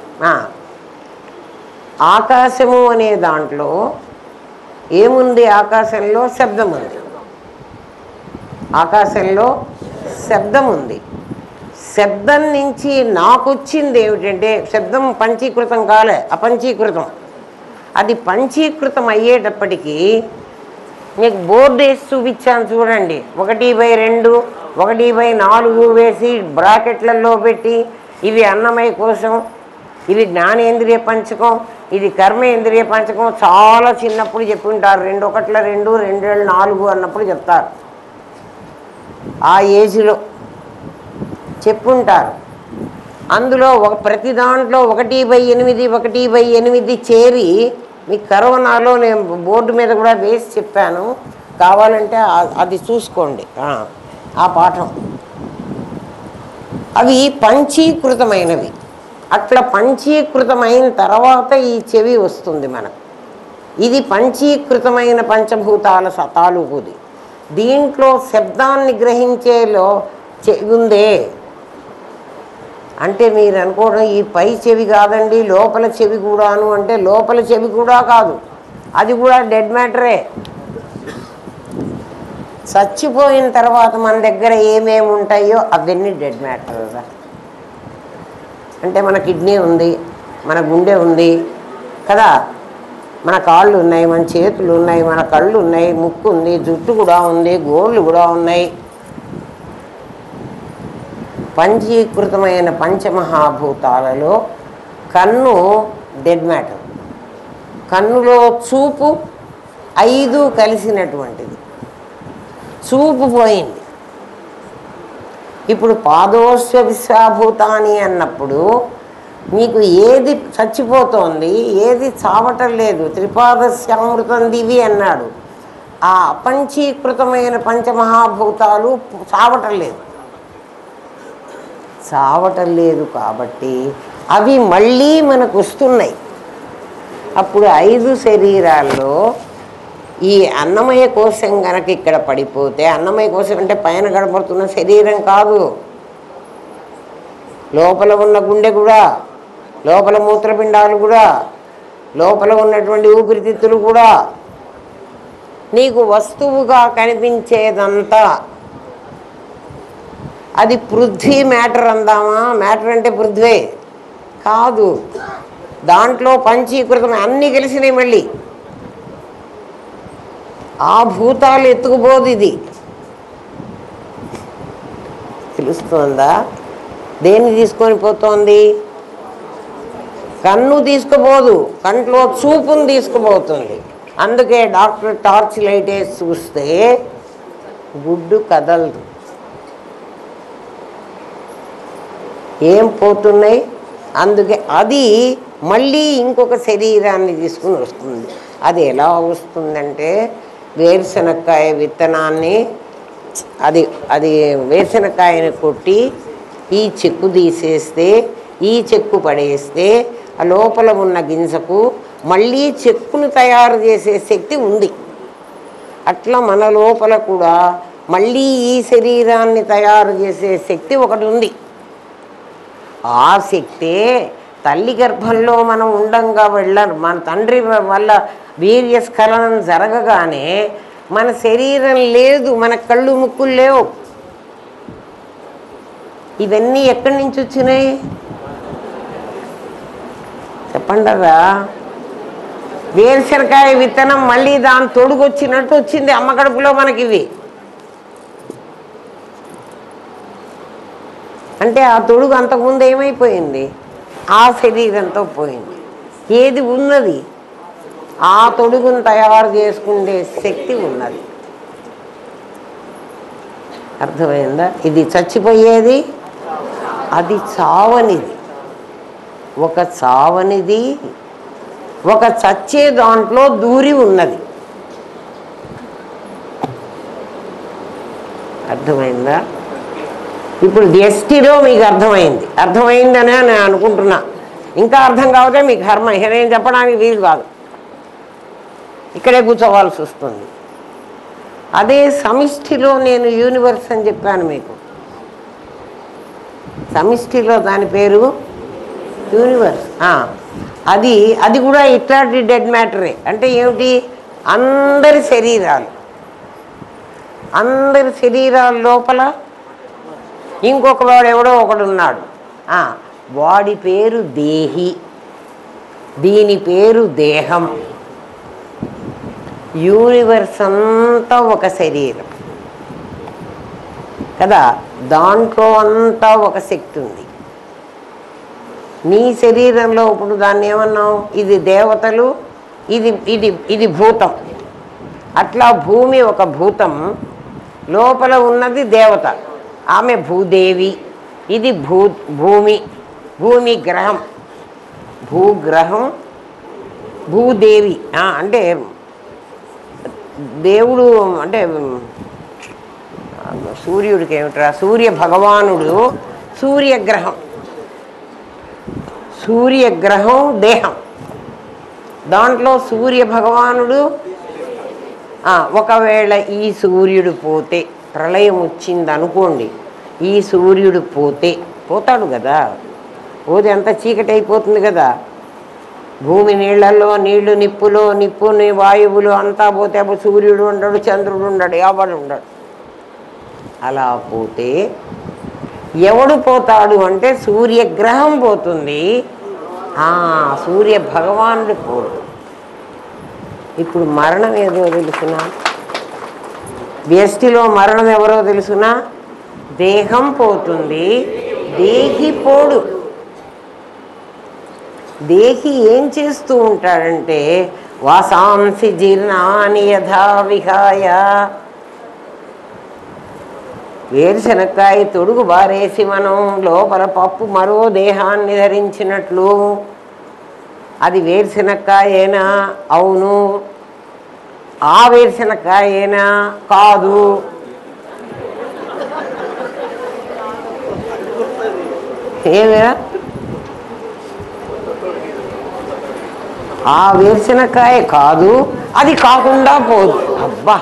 ఆకాశము అనే దాంట్లో ఏముంది? ఆకాశంలో శబ్దం ఉంది. ఆకాశంలో శబ్దం ఉంది. శబ్దం నుంచి నాకు వచ్చింది ఏమిటంటే, శబ్దం పంచీకృతం కాలే, అపంచీకృతం. అది పంచీకృతం అయ్యేటప్పటికీ మీకు బోర్డు వేసి చూపించాను చూడండి. 1/2, 1/4 వేసి బ్రాకెట్లలో పెట్టి, ఇవి అన్నమయ కోశం, ఇవి జ్ఞానేంద్రియ పంచకం, ఇది కర్మేంద్రియ పంచకం. చాలా చిన్నప్పుడు చెప్పుంటారు, 2 1 2, 2 4 అన్నప్పుడు చెప్తారు. ఆ ఏజ్లో చెప్పుంటారు. అందులో ప్రతి దాంట్లో 1/8, 1/8 చేరి మీకు కరోనాలో నేను బోర్డు మీద కూడా వేసి చెప్పాను, కావాలంటే అది చూసుకోండి ఆ పాఠం. అవి పంచీకృతమైనవి. అట్లా పంచీకృతమైన తర్వాత ఈ చెవి వస్తుంది మనకు. ఇది పంచీకృతమైన పంచభూతాల తాలూకుది. దీంట్లో శబ్దాన్ని గ్రహించేలో చెవి ఉందే అంటే మీరు అనుకోవడం ఈ పై చెవి కాదండి, లోపల చెవి కూడాను అంటే లోపల చెవి కూడా కాదు, అది కూడా డెడ్ మ్యాటరే. చచ్చిపోయిన తర్వాత మన దగ్గర ఏమేమి ఉంటాయో అవన్నీ డెడ్ మ్యాటర్ కదా. అంటే మన కిడ్నీ ఉంది, మన గుండె ఉంది కదా, మన కాళ్ళు ఉన్నాయి, మన చేతులు ఉన్నాయి, మన కళ్ళు ఉన్నాయి, ముక్కు ఉంది, జుట్టు కూడా ఉంది, గోళ్ళు కూడా ఉన్నాయి. పంచీకృతమైన పంచమహాభూతాలలో కన్ను డెడ్ మ్యాటర్. కన్నులో చూపు 5 కలిసినటువంటిది. చూపు పోయింది. ఇప్పుడు పాదోశ్వ విశ్వాభూతాని అన్నప్పుడు మీకు ఏది చచ్చిపోతోంది, ఏది చావటం లేదు. త్రిపాదశ్యామృతం దివి అన్నాడు. ఆ అపంచీకృతమైన పంచమహాభూతాలు చావటం లేదు. చావటం లేదు కాబట్టి అవి మళ్ళీ మనకు వస్తున్నాయి. అప్పుడు 5 శరీరాల్లో ఈ అన్నమయ కోశం కనుక ఇక్కడ పడిపోతే, అన్నమయ కోశం అంటే పైన కనపడుతున్న శరీరం కాదు, లోపల ఉన్న గుండె కూడా, లోపల మూత్రపిండాలు కూడా, లోపల ఉన్నటువంటి ఊపిరితిత్తులు కూడా, నీకు వస్తువుగా కనిపించేదంతా అది పృథ్వీ మ్యాటర్ అందామా? మ్యాటర్ అంటే పృథ్వే కాదు, దాంట్లో పంచీకృతం అన్నీ కలిసినాయి. మళ్ళీ ఆ భూతాలు ఎత్తుకుపోదు. ఇది తెలుస్తుందా? దేన్ని తీసుకొని పోతోంది? కన్ను తీసుకుపోదు, కంట్లో చూపును తీసుకుపోతుంది. అందుకే డాక్టర్ టార్చ్ లైట్ వేసి చూస్తే గుడ్డు కదలదు. ఏం పోతున్నాయి? అందుకే అది మళ్ళీ ఇంకొక శరీరాన్ని తీసుకుని వస్తుంది. అది ఎలా వస్తుందంటే వేరుశనక్కాయ విత్తనాన్ని అది వేరుశనక్కాయని కొట్టి ఈ చెక్కు తీసేస్తే, ఈ చెక్కు పడేస్తే ఆ లోపల ఉన్న గింజకు మళ్ళీ చెక్కును తయారు చేసే శక్తి ఉంది. అట్లా మన లోపల కూడా మళ్ళీ ఈ శరీరాన్ని తయారు చేసే శక్తి ఒకటి ఉంది. ఆ శక్తే తల్లి గర్భంలో మనం ఉండంగా మన తండ్రి వల్ల వీర్యస్ఖలనం జరగగానే మన శరీరం లేదు, మన కళ్ళు ముక్కులు లేవు. ఇవన్నీ ఎక్కడి నుంచి వచ్చినాయి చెప్పండరా? వేరుశనకాయ విత్తనం మళ్ళీ దాని తొడుగొచ్చినట్టు వచ్చింది అమ్మ కడుపులో మనకి. ఇవి అంటే ఆ తొడుగు అంతకుముందు ఏమైపోయింది? ఆ శరీరంతో పోయింది. ఏది ఉన్నది? ఆ తొడుగును తయారు చేసుకునే శక్తి ఉన్నది. అర్థమైందా? ఇది చచ్చిపోయేది, అది చావనిది. ఒక చావనిది, ఒక చచ్చే దాంట్లో దూరి ఉన్నది. అర్థమైందా? ఇప్పుడు వ్యష్టిలో మీకు అర్థమైందనే నేను అనుకుంటున్నా. ఇంకా అర్థం కావతే మీకు కర్మ, నేను చెప్పడానికి వీలు కాదు, ఇక్కడే కూర్చోవాల్సి వస్తుంది. అదే సమిష్టిలో నేను యూనివర్స్ అని చెప్పాను మీకు. సమిష్టిలో దాని పేరు యూనివర్స్. అది కూడా ఇట్లాంటి డెడ్ మ్యాటరే. అంటే ఏమిటి? అందరి శరీరాల లోపల ఇంకొక వాడు ఎవడో ఒకడు ఉన్నాడు. వాడి పేరు దేహి, దీని పేరు దేహం. యూనివర్స్ అంతా ఒక శరీరం కదా, దాంట్లో అంతా ఒక శక్తి ఉంది. నీ శరీరంలో ఇప్పుడు దాన్ని ఏమన్నావు? ఇది దేవతలు, ఇది భూతం. అట్లా భూమి ఒక భూతం, లోపల ఉన్నది దేవత, ఆమె భూదేవి. ఇది భూమి గ్రహం, భూగ్రహం, భూదేవి. అంటే దేవుడు అంటే సూర్యుడికి ఏమిట్రా? సూర్య భగవానుడు సూర్యగ్రహం దేహం. దాంట్లో సూర్య భగవానుడు ఒకవేళ ఈ సూర్యుడు పోతే, ప్రళయం వచ్చిందనుకోండి, ఈ సూర్యుడు పోతాడు కదా, పోతే అంత చీకటి అయిపోతుంది కదా. భూమి నీళ్లలో, నీళ్లు నిప్పులో, నిప్పుని వాయువులు అంతా పోతే అప్పుడు సూర్యుడు ఉండడు, చంద్రుడు ఉండడు, ఎవడు ఉండడు. అలా పోతే ఎవడు పోతాడు అంటే సూర్యగ్రహం పోతుంది, సూర్య భగవానుడు పోడు. ఇప్పుడు మరణం ఏదో తెలుసునా? వ్యష్టిలో మరణం ఎవరో తెలుసునా? దేహం పోతుంది, దేహి పోడు. దేహి ఏం చేస్తూ ఉంటాడంటే వాసాంసి జీర్ణాని యథా విహాయ, వేరుశనక్కాయ తొడుగు బారేసి మనం లోపల పప్పు మరో దేహాన్ని ధరించినట్లు. అది వేరుశనక్కాయేనా? అవును. ఆ వేరుశనక్కాయేనా? కాదు. ఏమైనా ఆ వేరుశనక్కాయ కాదు, అది కాకుండా పోదు. అబ్బా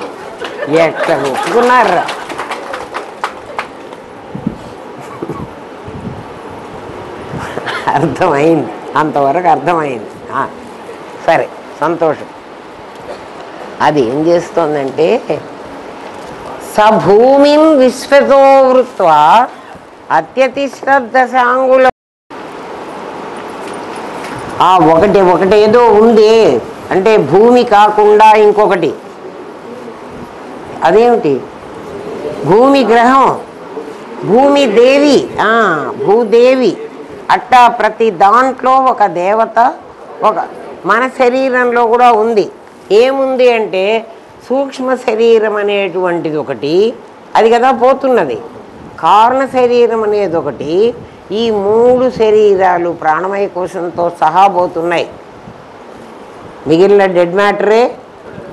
ఎట్లా ఒప్పుకున్నారా? అర్థమైంది, అంతవరకు అర్థమైంది. సరే, సంతోషం. అది ఏం చేస్తోందంటే సభూమిం విశ్వతో వృత్వా అత్యతిశ్రద్ధశాంగుల. ఒకటేదో ఉంది అంటే భూమి కాకుండా ఇంకొకటి. అదేమిటి? భూమి గ్రహం, భూమి దేవి, భూదేవి. అట్టా ప్రతి దాంట్లో ఒక దేవత, ఒక మన శరీరంలో కూడా ఉంది. ఏముంది అంటే సూక్ష్మ శరీరం అనేటువంటిది ఒకటి, అది కదా పోతున్నది. కారణ శరీరం అనేది ఒకటి. ఈ మూడు శరీరాలు ప్రాణమయ కోశంతో సహా పోతున్నాయి. మిగిలిన డెడ్ మ్యాటరే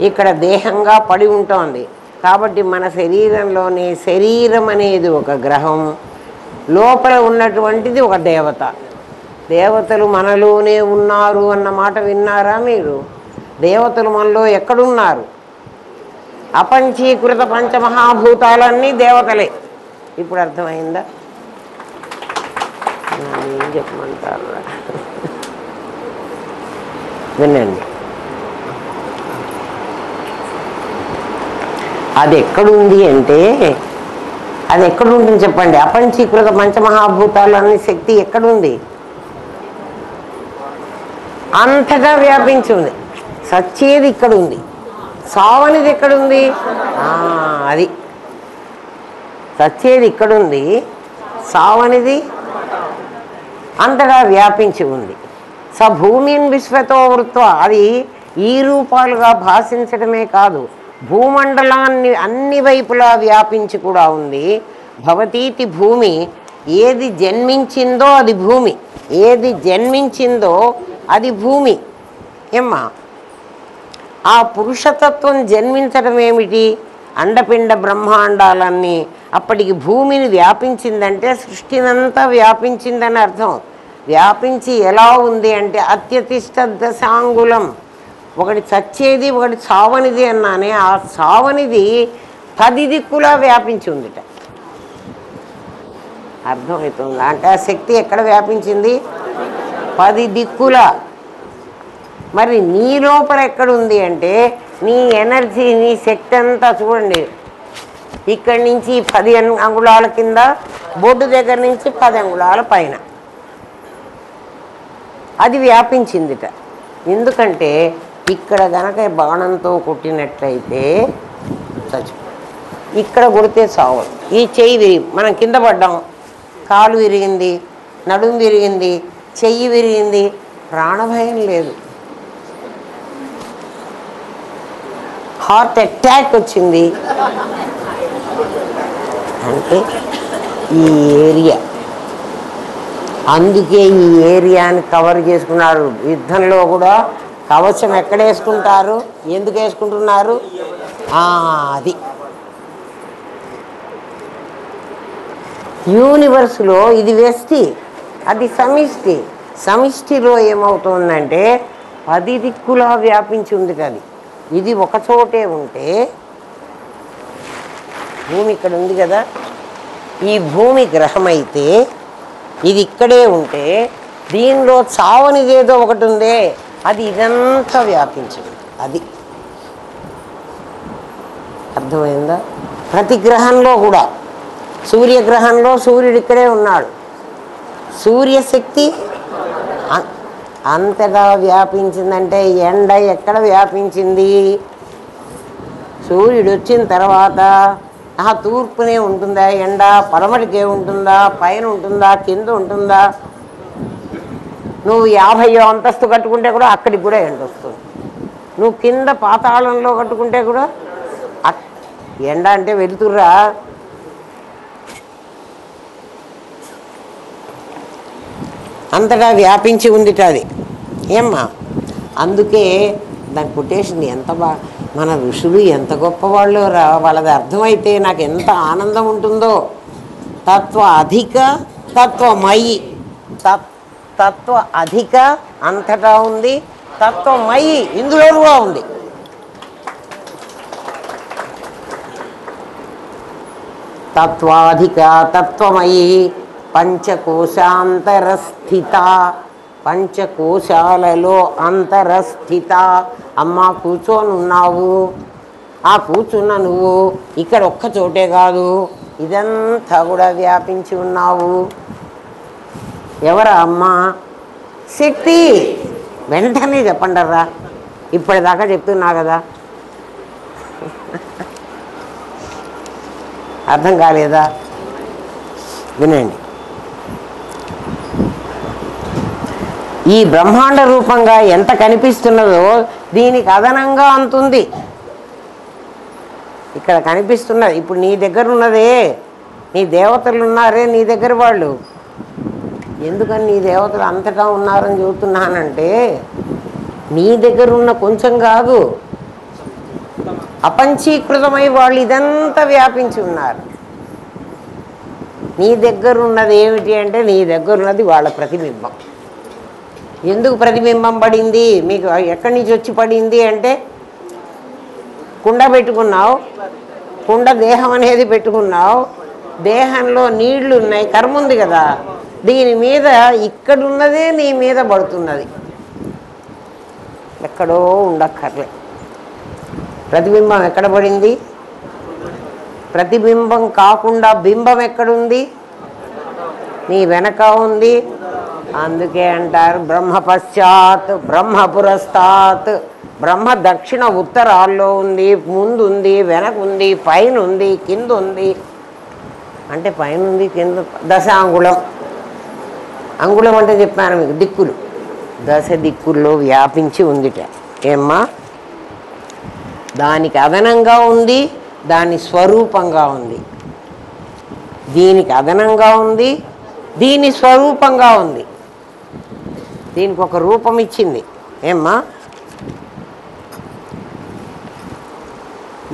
ఇక్కడ దేహంగా పడి ఉంటుంది. కాబట్టి మన శరీరంలోనే శరీరం అనేది ఒక గ్రహం, లోపల ఉన్నటువంటిది ఒక దేవత. దేవతలు మనలోనే ఉన్నారు అన్న మాట విన్నారా మీరు? దేవతలు మనలో ఎక్కడున్నారు? అపంచీకృత పంచమహాభూతాలన్నీ దేవతలే. ఇప్పుడు అర్థమైందా? ఏం చెప్పమంటారు? వినండి. అది ఎక్కడుంది అంటే, అది ఎక్కడుంటుంది చెప్పండి? అపంచీకృత పంచమహాభూతాలన్నీ శక్తి ఎక్కడుంది? అంతగా వ్యాపించి ఉంది. సచ్చేది ఇక్కడ ఉంది, సావనిది ఎక్కడుంది? అది సచ్చేది ఇక్కడుంది, సావనిది అంతగా వ్యాపించి ఉంది. స భూమిన్ విశ్వతో వృత్వ, అది ఈ రూపాలుగా భాషించడమే కాదు, భూమండలాన్ని అన్ని వైపులా వ్యాపించి కూడా ఉంది. భవతీతి భూమి, ఏది జన్మించిందో అది భూమి, ఏది జన్మించిందో అది భూమి. ఏమ్మా, ఆ పురుషతత్వం జన్మించడం ఏమిటి? అండపిండ బ్రహ్మాండాలన్నీ. అప్పటికి భూమిని వ్యాపించిందంటే సృష్టినంతా వ్యాపించిందని అర్థం. వ్యాపించి ఎలా ఉంది అంటే అత్యతిష్ట దశాంగులం, ఒకటి చచ్చేది ఒకటి సావనిది అన్నానే, ఆ సావనిది 10 దిక్కులా వ్యాపించి ఉందిట. అర్థమవుతుందా? అంటే ఆ శక్తి ఎక్కడ వ్యాపించింది? 10 దిక్కుల. మరి నీ లోపల ఎక్కడుంది అంటే, నీ ఎనర్జీ, నీ శక్తి అంతా చూడండి, ఇక్కడి నుంచి 10 అంగుళాల కింద, బొడ్డు దగ్గర నుంచి 10 అంగుళాల పైన అది వ్యాపించిందిట. ఎందుకంటే ఇక్కడ గనక బాణంతో కొట్టినట్లయితే చచ్చిపో, ఇక్కడ కొడితే చావు. ఈ చెయ్యి విరిగి మనం కింద పడ్డాం, కాలు విరిగింది, నడుము విరిగింది, చెయ్యి విరిగింది, ప్రాణభయం లేదు. హార్ట్ అటాక్ వచ్చింది అంటే ఈ ఏరియా, అందుకే ఈ ఏరియాని కవర్ చేసుకున్నారు. యుద్ధంలో కూడా కవచం ఎక్కడ వేసుకుంటారు, ఎందుకు వేసుకుంటున్నారు? అది యూనివర్స్లో ఇది వ్యష్టి, అది సమిష్టి. సమిష్టిలో ఏమవుతుందంటే 10 దిక్కులా వ్యాపించి ఉంది. అది ఇది ఒకచోటే ఉంటే, భూమి ఇక్కడ ఉంది కదా, ఈ భూమి గ్రహం అయితే ఇది ఇక్కడే ఉంటే, దీనిలో చావనిదేదో ఒకటి ఉందే, అది ఇదంతా వ్యాపించింది. అది అర్థమైందా? ప్రతి గ్రహంలో కూడా, సూర్యగ్రహంలో సూర్యుడు ఇక్కడే ఉన్నాడు, సూర్యశక్తి అంతగా వ్యాపించిందంటే ఎండ ఎక్కడ వ్యాపించింది? సూర్యుడు వచ్చిన తర్వాత తూర్పునే ఉంటుందా ఎండ? పడమటికే ఉంటుందా? పైన ఉంటుందా? కింద ఉంటుందా? నువ్వు 50వ అంతస్తు కట్టుకుంటే కూడా అక్కడికి కూడా ఎండ వస్తుంది. నువ్వు కింద పాతాళంలో కట్టుకుంటే కూడా ఎండ అంటే వెలుతుర్రా. అంతగా వ్యాపించి ఉందిట అది. ఏమ్మా, అందుకే దాని కొటేషన్ ఎంత మన ఋషులు ఎంత గొప్పవాళ్ళు రా, వాళ్ళది అర్థమైతే నాకు ఎంత ఆనందం ఉంటుందో. తత్వ అధిక తత్వమయి, తత్వ అధిక అంతటా ఉంది, తత్వమయి ఇందులో కూడా ఉంది. తత్వాధిక తత్వమయి పంచకోశాంతరస్థిత, పంచకోశాలలో అంతరస్థిత. అమ్మ కూర్చొని ఉన్నావు, ఆ కూర్చున్న నువ్వు ఇక్కడ ఒక్క చోటే కాదు, ఇదంతా కూడా వ్యాపించి ఉన్నావు. ఎవరా అమ్మ? శక్తి. వెంటనే చెప్పండర్రా, ఇప్పటిదాకా చెప్తున్నా కదా, అర్థం కాలేదా? వినండి. ఈ బ్రహ్మాండ రూపంగా ఎంత కనిపిస్తున్నదో దీనికి అదనంగా అంతుంది. ఇక్కడ కనిపిస్తున్నది ఇప్పుడు నీ దగ్గర ఉన్నదే, నీ దేవతలు ఉన్నారే నీ దగ్గర, వాళ్ళు ఎందుకని నీ దేవతలు అంతటా ఉన్నారని చెబుతున్నానంటే, నీ దగ్గర ఉన్న కొంచెం కాదు, అపంచీకృతమై వాళ్ళు ఇదంతా వ్యాపించి ఉన్నారు. నీ దగ్గర ఉన్నది ఏమిటి అంటే, నీ దగ్గర ఉన్నది వాళ్ళ ప్రతిబింబం. ఎందుకు ప్రతిబింబం పడింది మీకు? ఎక్కడి నుంచి వచ్చి పడింది అంటే, కుండ పెట్టుకున్నావు, కుండ దేహం అనేది పెట్టుకున్నావు, దేహంలో నీళ్లు ఉన్నాయి, కర్మ ఉంది కదా, దీని మీద ఇక్కడున్నదే నీ మీద పడుతున్నది, ఎక్కడో ఉండక్కర్లే. ప్రతిబింబం ఎక్కడ పడింది? ప్రతిబింబం కాకుండా బింబం ఎక్కడుంది? నీ వెనక ఉంది. అందుకే అంటారు బ్రహ్మ పశ్చాత్ బ్రహ్మ పురస్తాత్. బ్రహ్మ దక్షిణ ఉత్తరాల్లో ఉంది, ముందుంది, వెనకుంది, పైన ఉంది, కింద ఉంది. అంటే పైన ఉంది, కింద. దశ అంగుళం. అంగుళం అంటే చెప్పాను మీకు, దిక్కులు. దశ దిక్కుల్లో వ్యాపించి ఉందిట. ఏమ్మా? దానికి అదనంగా ఉంది, దాని స్వరూపంగా ఉంది. దీనికి అదనంగా ఉంది, దీని స్వరూపంగా ఉంది. దీనికి ఒక రూపం ఇచ్చింది. ఏమ్మా?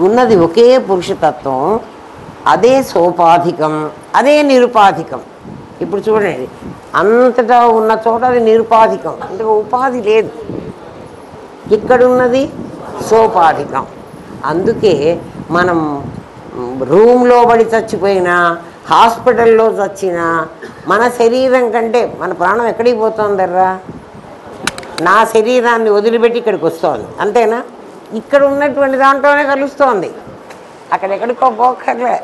ఉన్నది ఒకే పురుషతత్వం, అదే సోపాధికం, అదే నిరుపాధికం. ఇప్పుడు చూడండి, అంతటా ఉన్న చోట అది నిరుపాధికం, అంటే ఉపాధి లేదు. ఇక్కడున్నది సోపాధికం. అందుకే మనం రూమ్లో పడి చచ్చిపోయినా, హాస్పిటల్లో చచ్చినా, మన శరీరం కంటే మన ప్రాణం ఎక్కడికి పోతుందర్రా? నా శరీరాన్ని వదిలిపెట్టి ఇక్కడికి వస్తుంది, అంతేనా? ఇక్కడ ఉన్నటువంటి దాంట్లోనే కలుస్తోంది, అక్కడెక్కడికో పోకర్లే.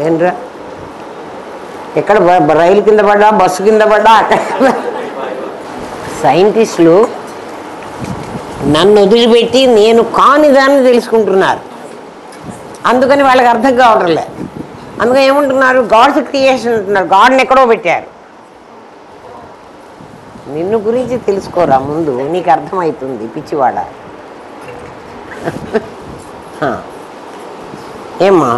ఏంట్రా, ఎక్కడ రైలు కింద పడ్డా, బస్సు కింద పడ్డా అక్కడ. సైంటిస్టులు నన్ను వదిలిపెట్టి నేను కాని దాన్ని తెలుసుకుంటున్నారు. అందుకని వాళ్ళకి అర్థం కావట్లే. అందుకని ఏమంటున్నారు? గాడ్స్ క్రియేషన్ అంటున్నారు. గాడ్ని ఎక్కడో పెట్టారు. నిన్ను గురించి తెలుసుకోరా ముందు, నీకు అర్థమవుతుంది పిచ్చివాడ. ఏమ్మా?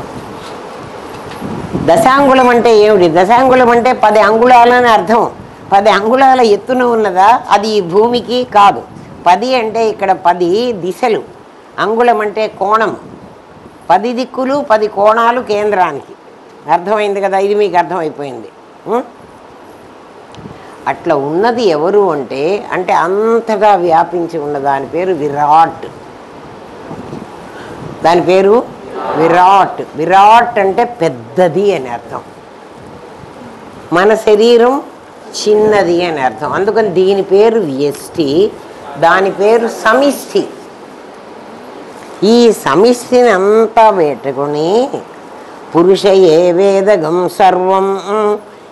దశాంగుళం అంటే ఏమిటి? దశాంగుళం అంటే 10 అంగుళాలని అర్థం. 10 అంగుళాల ఎత్తున ఉన్నదా? అది ఈ భూమికి కాదు. 10 అంటే ఇక్కడ 10 దిశలు. అంగుళం అంటే కోణం. 10 దిక్కులు 10 కోణాలు కేంద్రానికి. అర్థమైంది కదా? ఇది మీకు అర్థమైపోయింది. అట్లా ఉన్నది ఎవరు అంటే అంతగా వ్యాపించి ఉన్న దాని పేరు విరాట్. దాని పేరు విరాట్. విరాట్ అంటే పెద్దది అని అర్థం. మన శరీరం చిన్నది అని అర్థం. అందుకని దీని పేరు వ్యష్టి, దాని పేరు సమిష్టి. ఈ సమిష్టిని అంతా పెట్టుకుని పురుష ఏ వేదగం సర్వం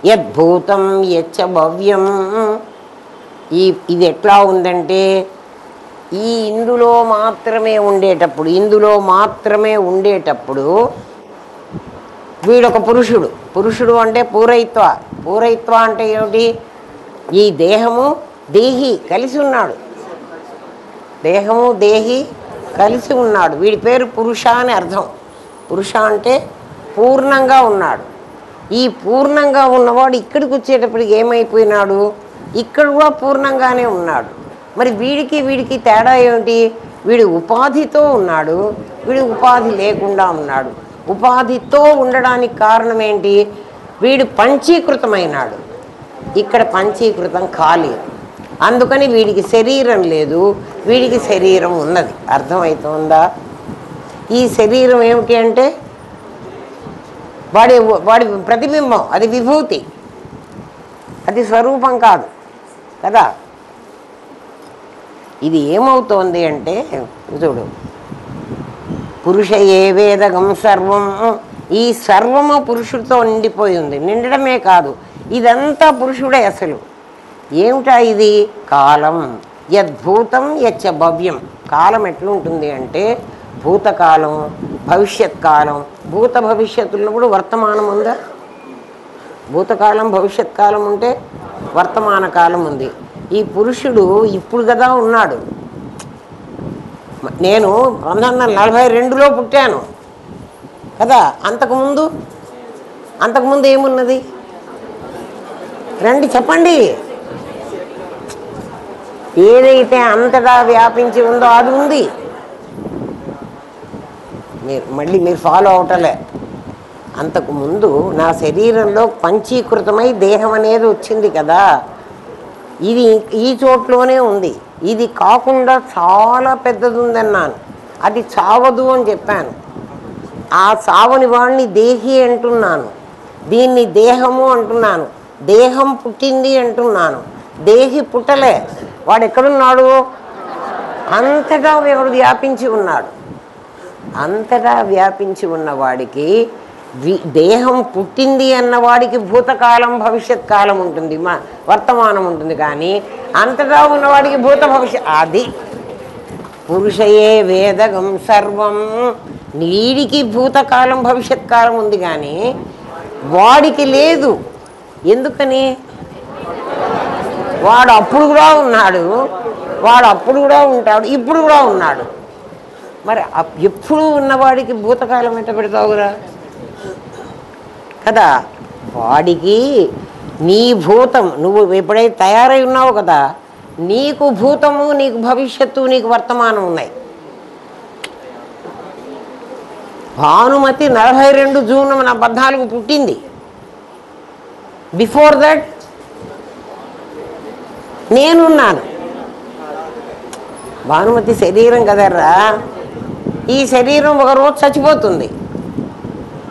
యద్భూతం యచ్చ భవ్యం. ఇది ఎట్లా ఉందంటే, ఇందులో మాత్రమే ఉండేటప్పుడు వీడొక పురుషుడు. పురుషుడు అంటే పూరైత్వ. పూరైత్వ అంటే ఏమిటి? ఈ దేహము దేహి కలిసి ఉన్నాడు. దేహము దేహి కలిసి ఉన్నాడు. వీడి పేరు పురుష అని అర్థం. పురుష అంటే పూర్ణంగా ఉన్నాడు. ఈ పూర్ణంగా ఉన్నవాడు ఇక్కడికి వచ్చేటప్పటికి ఏమైపోయినాడు? ఇక్కడ కూడా పూర్ణంగానే ఉన్నాడు. మరి వీడికి తేడా ఏమిటి? వీడు ఉపాధితో ఉన్నాడు, వీడు ఉపాధి లేకుండా ఉన్నాడు. ఉపాధితో ఉండడానికి కారణం ఏంటి? వీడు పంచీకృతమైనాడు, ఇక్కడ పంచీకృతం కాలేదు. అందుకని వీడికి శరీరం లేదు, వీడికి శరీరం ఉన్నది. అర్థమవుతుందా? ఈ శరీరం ఏమిటి అంటే వాడి ప్రతిబింబం, అది విభూతి, అది స్వరూపం కాదు కదా. ఇది ఏమవుతోంది అంటే చూడు, పురుష ఏ వేదగం సర్వం. ఈ సర్వము పురుషుడితో నిండిపోయి ఉంది. నిండడమే కాదు, ఇదంతా పురుషుడే అసలు. ఏమిటా ఇది? కాలం. యద్భూతం యచ్చ భవ్యం. కాలం ఎట్లుంటుంది అంటే భూతకాలం, భవిష్యత్ కాలం. భూత భవిష్యత్తులను కూడా వర్తమానం ఉందా? భూతకాలం భవిష్యత్ కాలం ఉంటే వర్తమాన కాలం ఉంది. ఈ పురుషుడు ఇప్పుడు కదా ఉన్నాడు. నేను 1942లో పుట్టాను కదా. అంతకుముందు ఏమున్నది? రండి చెప్పండి. ఏదైతే అంతటా వ్యాపించి ఉందో అది ఉంది. మీరు ఫాలో అవటలే. అంతకుముందు నా శరీరంలో పంచీకృతమై దేహం అనేది వచ్చింది కదా. ఇది ఈ చోట్లోనే ఉంది. ఇది కాకుండా చాలా పెద్దది ఉందన్నాను. అది చావదు అని చెప్పాను. ఆ చావని వాడిని దేహి అంటున్నాను, దీన్ని దేహము అంటున్నాను. దేహం పుట్టింది అంటున్నాను, దేహి పుట్టలే. వాడు ఎక్కడున్నాడు? అంతటా ఎవడు వ్యాపించి ఉన్నాడు. అంతటా వ్యాపించి ఉన్నవాడికి దేహం పుట్టింది అన్నవాడికి భూతకాలం భవిష్యత్ కాలం ఉంటుంది, వర్తమానం ఉంటుంది. కానీ అంతటా ఉన్నవాడికి భూత భవిష్యత్. అది పురుషయే వేదగం సర్వం. నీడికి భూతకాలం భవిష్యత్ కాలం ఉంది కానీ వాడికి లేదు. ఎందుకని? వాడు అప్పుడు కూడా ఉన్నాడు, వాడు అప్పుడు కూడా ఉంటాడు, ఇప్పుడు కూడా ఉన్నాడు. మరి ఎప్పుడు ఉన్నవాడికి భూతకాలం ఎట్ట పెడతావురా కదా? వాడికి నీ భూతం, నువ్వు ఎప్పుడైతే తయారై ఉన్నావు కదా, నీకు భూతము, నీకు భవిష్యత్తు, నీకు వర్తమానం ఉన్నాయి. భానుమతి 42 జూన్ 14 పుట్టింది. బిఫోర్ దట్ నేనున్నాను. భానుమతి శరీరం కదర్రా, ఈ శరీరం ఒకరోజు చచ్చిపోతుంది,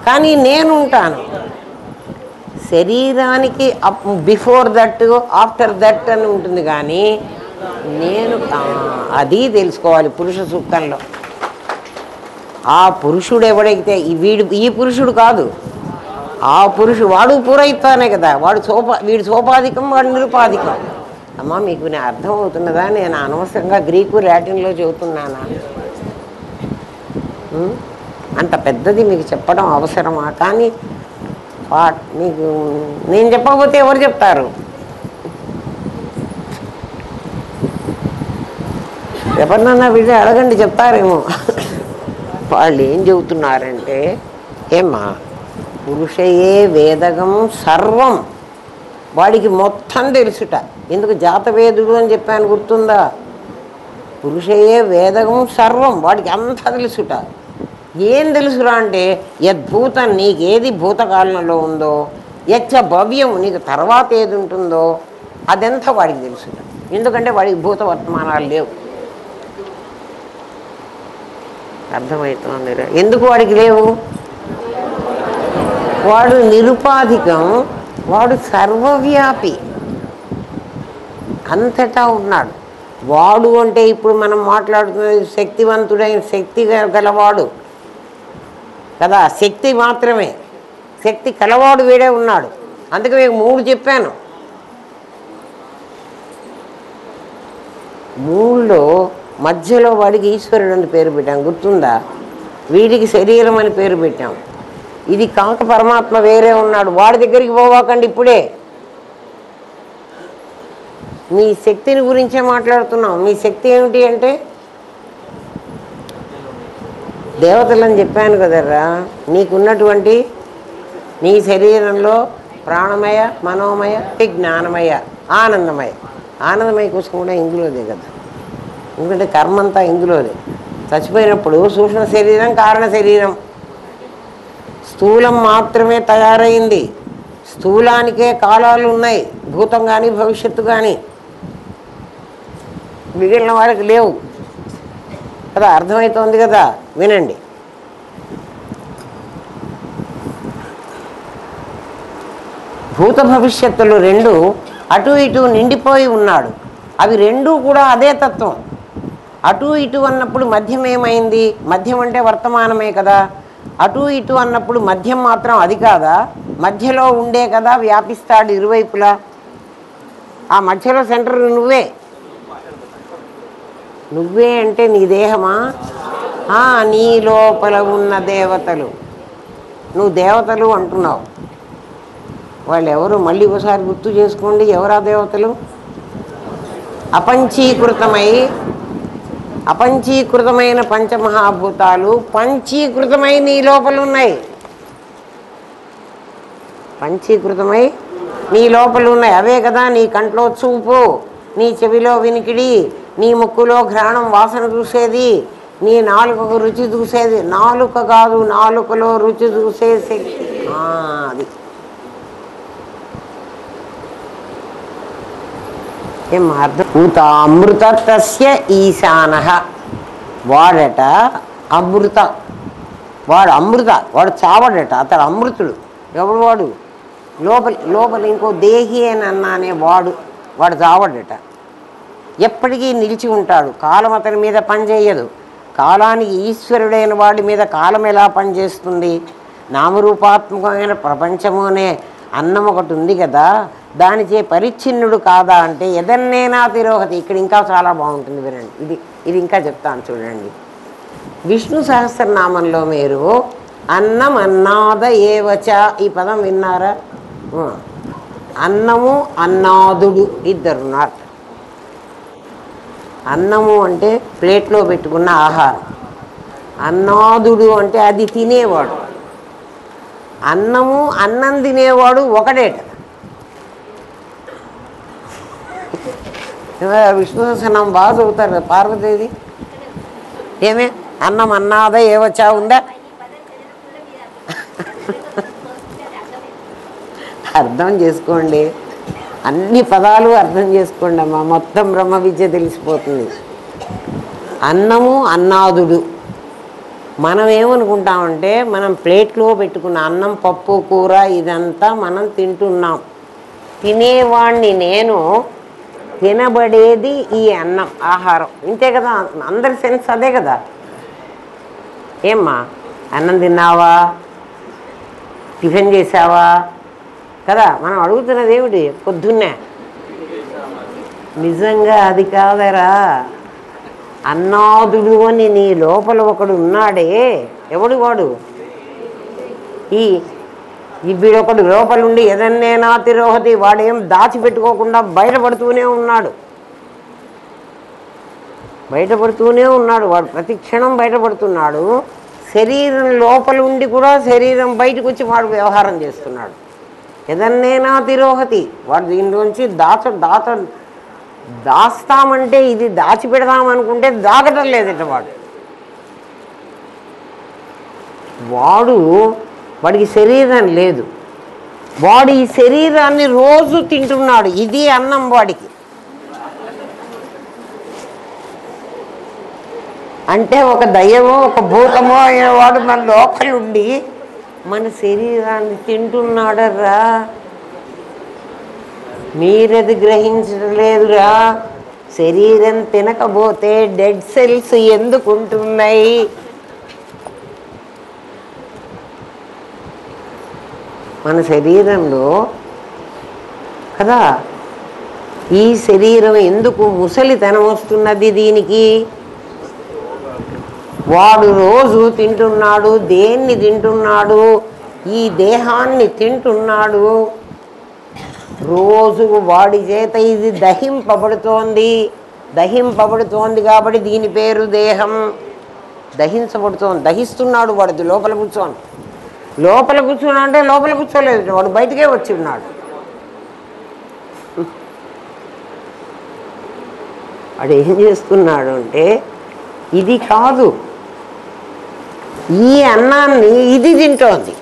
కానీ నేను ఉంటాను. శరీరానికి బిఫోర్ దట్, ఆఫ్టర్ దట్ అని ఉంటుంది, కానీ నేను అది తెలుసుకోవాలి పురుష సూక్తంలో. ఆ పురుషుడు ఎవడైతే ఈ పురుషుడు కాదు, ఆ పురుషుడు వాడు పూరైతానే కదా. వీడు సోపాధికం, వాడు నిరుపాధికం. అమ్మ మీకు నేను అర్థం అవుతున్నదా? నేను అనవసరంగా గ్రీకు లాటిన్లో చెబుతున్నానా? అంత పెద్దది మీకు చెప్పడం అవసరమా? కానీ మీకు నేను చెప్పకపోతే ఎవరు చెప్తారు? ఎవరినన్నా వీళ్ళు అడగండి, చెప్తారేమో. వాళ్ళు ఏం చెబుతున్నారంటే, ఏమ్మా పురుషయే వేదగం సర్వం, వాడికి మొత్తం తెలుసుట. ఎందుకు జాతవేదుడు అని చెప్పాను, గుర్తుందా? పురుషయే వేదగం సర్వం, వాడికి అంతా తెలుసుట. ఏం తెలుసురా అంటే, యద్భూతం, నీకేది భూతకాలంలో ఉందో, యచ్చ భవ్యం, నీకు తర్వాత ఏది ఉంటుందో అదంతా వాడికి తెలుసుట. ఎందుకంటే వాడికి భూత వర్తమానాలు లేవు. అర్థమవుతుంది? ఎందుకు వాడికి లేవు? వాడు నిరుపాధికం, వాడు సర్వవ్యాపి, అంతటా ఉన్నాడు. వాడు అంటే ఇప్పుడు మనం మాట్లాడుతున్నది శక్తివంతుడైన, శక్తి గలవాడు కదా, శక్తి మాత్రమే. శక్తి కలవాడు వీడే ఉన్నాడు. అందుకే మీకు 3 చెప్పాను. 3లో మధ్యలో వాడికి ఈశ్వరుడు అని పేరు పెట్టాం, గుర్తుందా? వీడికి శరీరం అని పేరు పెట్టాం. ఇది కాక పరమాత్మ వేరే ఉన్నాడు. వాడి దగ్గరికి పోవాకండి ఇప్పుడే. మీ శక్తిని గురించే మాట్లాడుతున్నాం. మీ శక్తి ఏమిటి అంటే దేవతలని చెప్పాను కదరా. నీకున్నటువంటి నీ శరీరంలో ప్రాణమయ, మనోమయ, జ్ఞానమయ, ఆనందమయ. ఆనందమయ కోసం కూడా ఇందులోదే కదా, ఎందుకంటే కర్మంతా ఇందులోదే. చచ్చిపోయినప్పుడు సూక్ష్మ శరీరం, కారణ శరీరం, స్థూలం మాత్రమే తయారైంది. స్థూలానికే కాలాలు ఉన్నాయి, భూతం కానీ భవిష్యత్తు కానీ. మిగిలిన వారికి లేవు కదా. అర్థమవుతోంది కదా? వినండి. భూత భవిష్యత్తులు 2 అటు ఇటు నిండిపోయి ఉన్నాడు. అవి 2 కూడా అదే తత్వం. అటు ఇటు అన్నప్పుడు మధ్యం ఏమైంది? మధ్యం అంటే వర్తమానమే కదా. అటు ఇటు అన్నప్పుడు మధ్యం మాత్రం అది కాదా? మధ్యలో ఉండే కదా వ్యాపిస్తాడు ఇరువైపులా. ఆ మధ్యలో సెంటర్ నువ్వే. నువ్వే అంటే నీ దేహమా? నీ లోపల ఉన్న దేవతలు. నువ్వు దేవతలు అంటున్నావు. వాళ్ళు ఎవరు? మళ్ళీ ఒకసారి గుర్తు చేసుకోండి. ఎవరా దేవతలు? అపంచీకృతమైన పంచమహాభూతాలు పంచీకృతమై నీ లోపల ఉన్నాయి. పంచీకృతమై నీ లోపల ఉన్నాయి. అవే కదా నీ కంట్లో చూపు, నీ చెవిలో వినికిడి, నీ ముక్కులో ఘ్రాణం వాసన చూసేది, నీ నాలుకకు రుచి చూసేది. నాలుక కాదు, నాలుకలో రుచి చూసే శక్తి అది. ఏం అర్థం? ఉత అమృత తస్య ఈశాన, వాడట అమృత, వాడు అమృత, వాడు చావడట, అతడు అమృతుడు. ఎవడు వాడు? లోపల ఇంకో దేహి అని అన్నానే వాడు చావడట, ఎప్పటికీ నిలిచి ఉంటాడు. కాలం అతని మీద పనిచేయదు. కాలానికి ఈశ్వరుడైన వాడి మీద కాలం ఎలా పనిచేస్తుంది? నామరూపాత్మకమైన ప్రపంచము అనే అన్నం ఒకటి ఉంది కదా, దానిచే పరిచ్ఛిన్నుడు కాదా అంటే ఎదన్నేనా తిరోహతి. ఇక్కడ ఇంకా చాలా బాగుంటుంది, వినండి. ఇది ఇంకా చెప్తాను చూడండి. విష్ణు సహస్రనామంలో మీరు అన్నం అన్నాద ఏవచ ఈ పదం విన్నారా? అన్నము అన్నాదుడు ఇద్దరున్నారు. అన్నము అంటే ప్లేట్లో పెట్టుకున్న ఆహారం, అన్నాదుడు అంటే అది తినేవాడు. అన్నము అన్నం తినేవాడు ఒకడేట. విష్ణు సహస్రనామం బాగా చదువుతారు కదా పార్వతీదేవి. ఏమే అన్నం అన్నాదా ఏవచ్చా ఉందా? అర్థం చేసుకోండి, అన్ని పదాలు అర్థం చేసుకోండి అమ్మా, మొత్తం బ్రహ్మ విద్య తెలిసిపోతుంది. అన్నము అన్నాదుడు. మనం ఏమనుకుంటామంటే మనం ప్లేట్లో పెట్టుకున్న అన్నం పప్పు కూర ఇదంతా మనం తింటున్నాం. తినేవాణ్ణి నేను, తినబడేది ఈ అన్నం ఆహారం. ఇంతే కదా, అందరి సెన్స్ అదే కదా. ఏమ్మా అన్నం తిన్నావా, టిఫిన్ చేసావా కదా మనం అడుగుతున్నది ఏమిటి పొద్దున్నే? నిజంగా అది కాదరా, అన్నాదుడు అని నీ లోపల ఒకడు ఉన్నాడే. ఎవడు వాడు? వీడొకడు లోపలుండి ఎదన్నేనా తిరోహతి. వాడేం దాచిపెట్టుకోకుండా బయటపడుతూనే ఉన్నాడు. వాడు ప్రతి క్షణం బయటపడుతున్నాడు. శరీరం లోపల ఉండి కూడా శరీరం బయటకు వచ్చి వాడు వ్యవహారం చేస్తున్నాడు. ఎదన్నేనా తిరోహతి. వాడు దీనిలోంచి దాస్తామంటే ఇది దాచిపెడదామనుకుంటే దాగటం లేదట. వాడికి శరీరం లేదు. వాడు ఈ శరీరాన్ని రోజు తింటున్నాడు. ఇది అన్నం వాడికి. అంటే ఒక దయ్యమో ఒక భూతమో అయిన వాడు మన లోపలుండి మన శరీరాన్ని తింటున్నాడరా. మీరది గ్రహించలేదురా. శరీరం తినకపోతే డెడ్ సెల్స్ ఎందుకు ఉంటున్నాయి? మన శరీరంలో కదా, ఈ శరీరం ఎందుకు ముసలితనం వస్తున్నది? దీనికి వాడు రోజు తింటున్నాడు. దేన్ని తింటున్నాడు? ఈ దేహాన్ని తింటున్నాడు. రోజు వాడి చేత ఇది దహింపబడుతోంది కాబట్టి దీని పేరు దేహం. దహిస్తున్నాడు వాడు లోపల కూర్చోని. లోపల కూర్చున్నా అంటే లోపల కూర్చోలేదు, వాడు బయటకే వచ్చి ఉన్నాడు. వాడు ఏం చేస్తున్నాడు అంటే ఇది కాదు, ఈ అన్నాన్ని ఇది తింటోంది,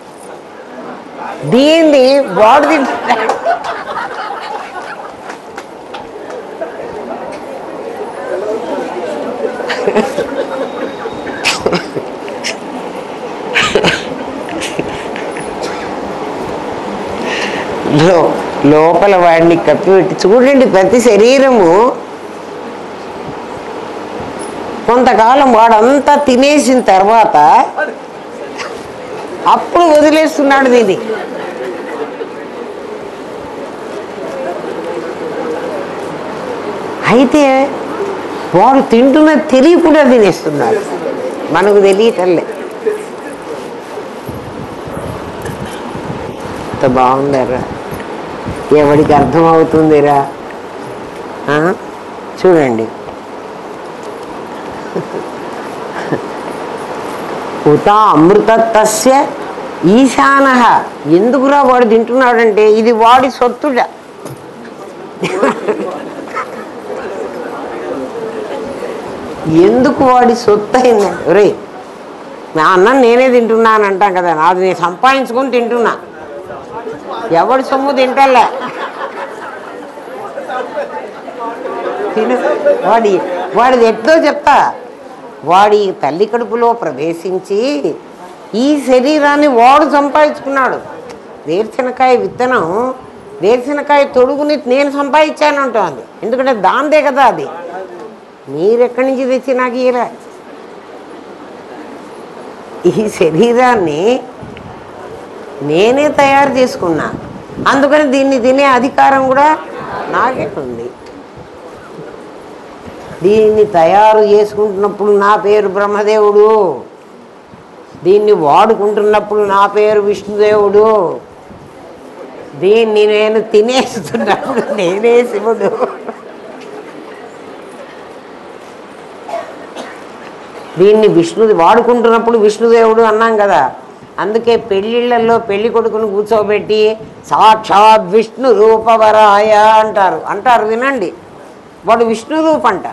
దీన్ని వాడు తింటున్నాడు. లోపల వాడిని కప్పిపెట్టి చూడండి. ప్రతి శరీరము కొంతకాలం వాడంతా తినేసిన తర్వాత అప్పుడు వదిలేస్తున్నాడు దీన్ని. అయితే వాడు తింటున్నది తెలియకుండా తినేస్తున్నాడు, మనకు తెలియటంలే. ఎంత బాగుందరా, ఎవడికి అర్థమవుతుందిరా? చూడండి, ఉత అమృతత్వస్య ఈశాన. ఎందుకురా వాడు తింటున్నాడంటే ఇది వాడి సొత్తుడ. ఎందుకు వాడి సొత్తు అయింది? రే నా అన్నం నేనే తింటున్నాను అంటాం కదా, అది నేను సంపాదించుకొని తింటున్నా, ఎవడి సొమ్ము తింటలే. తిను వాడిది ఎట్లో చెప్తా. వాడి తల్లి కడుపులో ప్రవేశించి ఈ శరీరాన్ని వాడు సంపాదించుకున్నాడు. వేరుశనకాయ విత్తనం, వేరుశనకాయ తొడుగుని నేను సంపాదించానంటోంది. ఎందుకంటే దాందే కదా అది. మీరెక్కడి నుంచి తెచ్చి నాకు ఇలా ఈ శరీరాన్ని నేనే తయారు చేసుకున్నా. అందుకని దీన్ని తినే అధికారం కూడా నాకే ఉంది. దీన్ని తయారు చేసుకుంటున్నప్పుడు నా పేరు బ్రహ్మదేవుడు, దీన్ని వాడుకుంటున్నప్పుడు నా పేరు విష్ణుదేవుడు, దీన్ని నేను తినేస్తున్నప్పుడు నేనే శివుడు. దీన్ని వాడుకుంటున్నప్పుడు విష్ణుదేవుడు అన్నాం కదా. అందుకే పెళ్ళిళ్ళల్లో పెళ్లి కొడుకును కూర్చోబెట్టి సాక్షాత్ విష్ణు రూపవరాయ అంటారు వినండి. వాడు విష్ణు రూపంట,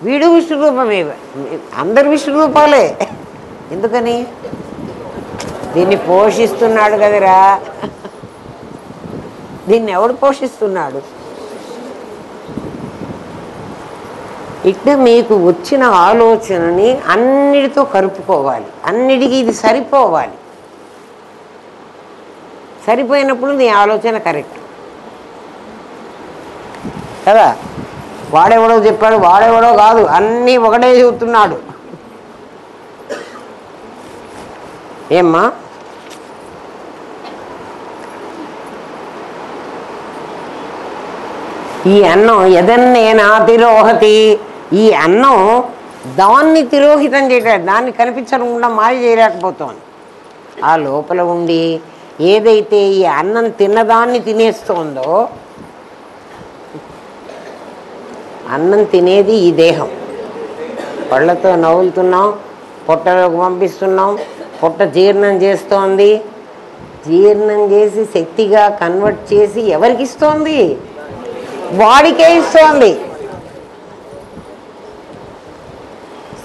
వీడు విష్ణు రూపమే, అందరు విష్ణు రూపాలే. ఎందుకని? దీన్ని పోషిస్తున్నాడు కదరా. దీన్ని ఎవడు పోషిస్తున్నాడు? ఇట్లా మీకు వచ్చిన ఆలోచనని అన్నిటితో కలుపుకోవాలి, అన్నిటికీ ఇది సరిపోవాలి. సరిపోయినప్పుడు నీ ఆలోచన కరెక్ట్ కదా. వాడెవడో చెప్పాడు, వాడెవడో కాదు, అన్నీ ఒకటే చెబుతున్నాడు. ఏమ్మా? ఈ అన్నం ఎదన్నేనా తిరోహతి, ఈ అన్నం దాన్ని తిరోహితం చేయలేదు, దాన్ని కనిపించకుండా మాయ చేయలేకపోతోంది. ఆ లోపల ఉండి ఏదైతే ఈ అన్నం తిన్నదాన్ని తినేస్తోందో, అన్నం తినేది ఈ దేహం. పళ్ళతో నవ్వులుతున్నాం, పొట్టలోకి పంపిస్తున్నాం, పొట్ట జీర్ణం చేస్తోంది. జీర్ణం చేసి శక్తిగా కన్వర్ట్ చేసి ఎవరికి ఇస్తోంది? వాడికే ఇస్తోంది.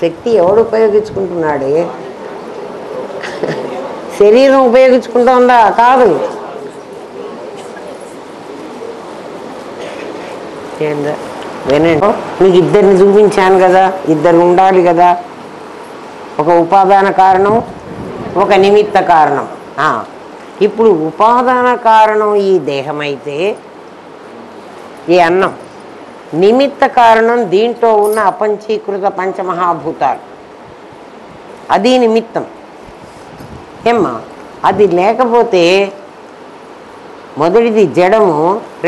శక్తి ఎవడు ఉపయోగించుకుంటున్నాడే? శరీరం ఉపయోగించుకుంటుందా? కాదు. వినండి, మీకు ఇద్దరిని చూపించాను కదా, ఇద్దరు ఉండాలి కదా. ఒక ఉపాదాన కారణం, ఒక నిమిత్త కారణం. ఇప్పుడు ఉపాదాన కారణం ఈ దేహమైతే ఈ అన్నం, నిమిత్త కారణం దీంట్లో ఉన్న అపంచీకృత పంచమహాభూతాలు, అది నిమిత్తం. ఏమ్మా? అది లేకపోతే మొదటిది జడము,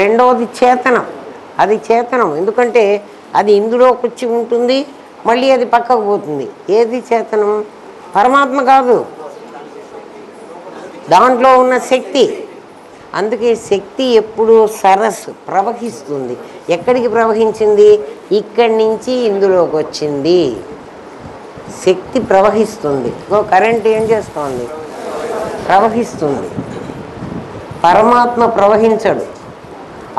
రెండవది చేతనం. అది చేతనం, ఎందుకంటే అది ఇందులోకి వచ్చి ఉంటుంది, మళ్ళీ అది పక్కకు పోతుంది. ఏది చేతనం? పరమాత్మ కాదు, దాంట్లో ఉన్న శక్తి. అందుకే శక్తి ఎప్పుడూ సరస్సు ప్రవహిస్తుంది. ఎక్కడికి ప్రవహించింది? ఇక్కడి నుంచి ఇందులోకి వచ్చింది. శక్తి ప్రవహిస్తుంది. కరెంట్ ఏం చేస్తుంది? ప్రవహిస్తుంది. పరమాత్మ ప్రవహించడు,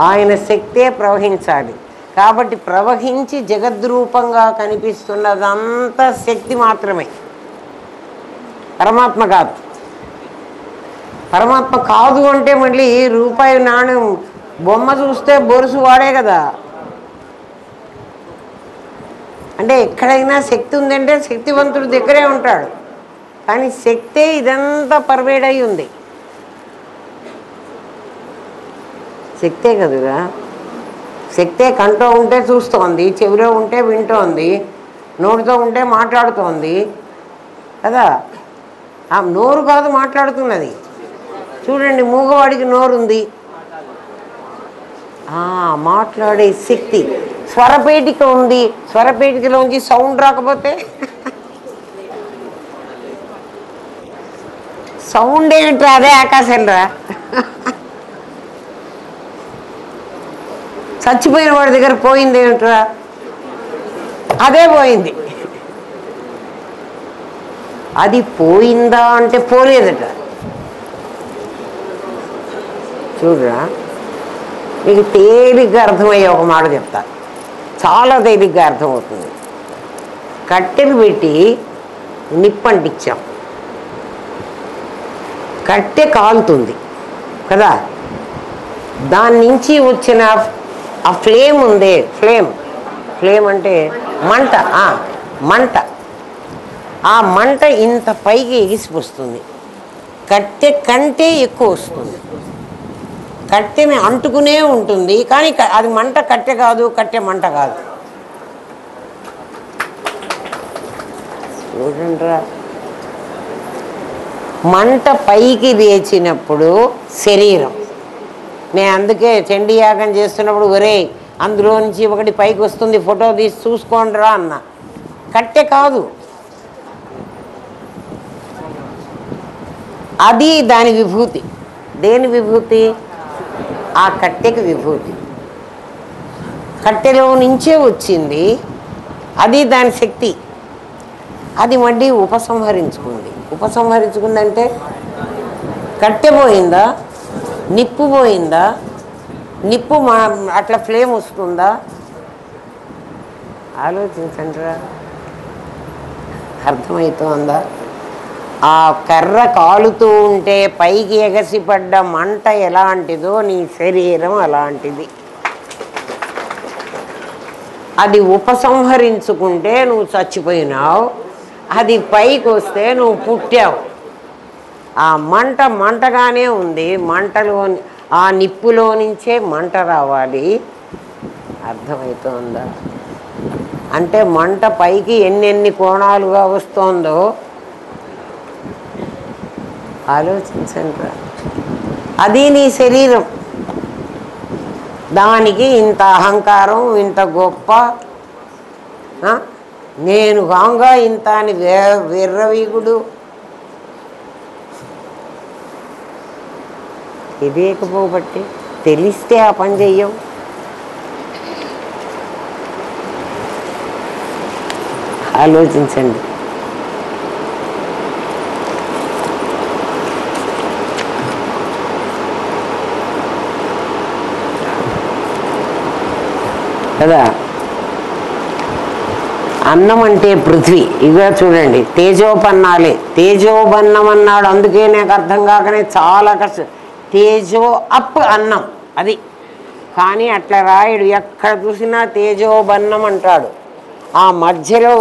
ఆయన శక్తే ప్రవహించాలి. కాబట్టి ప్రవహించి జగద్రూపంగా కనిపిస్తున్నదంతా శక్తి మాత్రమే, పరమాత్మ కాదు. పరమాత్మ కాదు అంటే మళ్ళీ రూపాయి నాణ్యం బొమ్మ చూస్తే బొరుసు వాడే కదా. అంటే ఎక్కడైనా శక్తి ఉందంటే శక్తివంతుడి దగ్గరే ఉంటాడు. కానీ శక్తే ఇదంతా పర్వేడై ఉంది. శక్తే కదురా. శక్తే కంట్లో ఉంటే చూస్తోంది, చెవిలో ఉంటే వింటోంది, నోటితో ఉంటే మాట్లాడుతోంది కదా. ఆ నోరు కాదు మాట్లాడుతున్నది. చూడండి, మూగవాడికి నోరుంది, మాట్లాడే శక్తి. స్వరపేటిక ఉంది, స్వరపేటికలోంచి సౌండ్ రాకపోతే సౌండ్ ఏమిట్రా? అదే ఆకాశం రా. చచ్చిపోయిన వాడి దగ్గర పోయింది ఏమిట్రా? అదే పోయింది. అది పోయిందా అంటే పోలేదట. చూడరా, మీకు తేలిగ్గా అర్థమయ్యే ఒక మాట చెప్తా, చాలా తేలిగ్గా అర్థమవుతుంది. కట్టెలు పెట్టి నిప్పంటించాం, కట్టె కాలుతుంది కదా. దాని నుంచి వచ్చిన ఆ ఫ్లేమ్ ఉందే, ఫ్లేమ్, ఫ్లేమ్ అంటే మంట, మంట. ఆ మంట ఇంత పైకి ఎగిసిపోస్తుంది, కట్టె కంటే ఎక్కువ వస్తుంది. కట్టెని అంటుకునే ఉంటుంది, కానీ అది మంట కట్టె కాదు, కట్టె మంట కాదు. చూడండిరా, మంట పైకి లేచినప్పుడు శరీరం. నేను అందుకే చండీ యాగం చేస్తున్నప్పుడు ఒరే అందులో నుంచి ఒకటి పైకి వస్తుంది, ఫోటో తీసి చూసుకోండిరా అన్న. కట్టె కాదు అది, దాని విభూతి. దేని విభూతి? ఆ కట్టెకి విభూతి. కట్టెలో నుంచే వచ్చింది, అది దాని శక్తి. అది మళ్ళీ ఉపసంహరించుకుంది. ఉపసంహరించుకుందంటే కట్టె పోయిందా, నిప్పు పోయిందా? నిప్పు అట్లా ఫ్లేమ్ వస్తుందా? ఆలోచించండిరా, అర్థమవుతోందా? ఆ కర్ర కాలుతూ ఉంటే పైకి ఎగసిపడ్డ మంట ఎలాంటిదో నీ శరీరం అలాంటిది. అది ఉపసంహరించుకుంటే నువ్వు చచ్చిపోయినావు, అది పైకి వస్తే నువ్వు పుట్టావు. ఆ మంట మంటగానే ఉంది, మంటలో ఆ నిప్పులో నుంచే మంట రావాలి. అర్థమవుతోందా? అంటే మంట పైకి ఎన్నెన్ని కోణాలుగా వస్తోందో ఆలోచించండి. అది నీ శరీరం. దానికి ఇంత అహంకారం, ఇంత గొప్ప, నేను కాంగా ఇంత అని విర్రవీగుడు. తెలియకపోబట్టి, తెలిస్తే ఆ పని చెయ్యం. ఆలోచించండి. కదా, అన్నం అంటే పృథ్వీ. ఇక చూడండి, తేజోపన్నాలే. తేజోబన్నం అన్నాడు, అందుకే నాకు అర్థం కాకనే చాలా కష్టం. తేజో అప్ అన్నం అది, కానీ అట్లా రాయడు. ఎక్కడ చూసినా తేజోబన్నం అంటాడు. ఆ మధ్యలో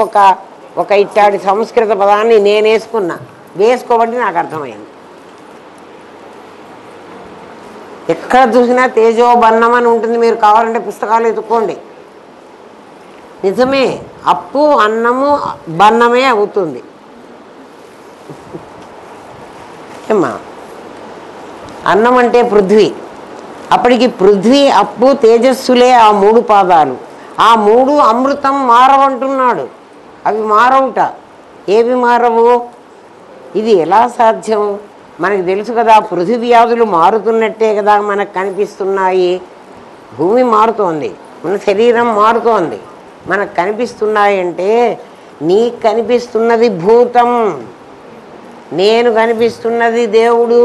ఒక ఇట్టాడి సంస్కృత పదాన్ని నేను వేసుకోబట్టి నాకు అర్థమైంది. ఎక్కడ చూసినా తేజోబన్నం అని ఉంటుంది. మీరు కావాలంటే పుస్తకాలు ఎత్తుక్కోండి. నిజమే, అప్పు అన్నము బన్నమే అవుతుంది. ఏమ్మా, అన్నం అంటే పృథ్వీ. అప్పటికి పృథ్వీ, అప్పు, తేజస్సులే ఆ 3 పాదాలు. ఆ 3 అమృతం మారవంటున్నాడు. అవి మారవుట. ఏవి మారవు? ఇది ఎలా సాధ్యం? మనకు తెలుసు కదా, పృథివ్యాధులు మారుతున్నట్టే కదా మనకు కనిపిస్తున్నాయి. భూమి మారుతోంది, మన శరీరం మారుతోంది, మనకు కనిపిస్తున్నాయంటే నీకు కనిపిస్తున్నది భూతం, నేను కనిపిస్తున్నది దేవుడు.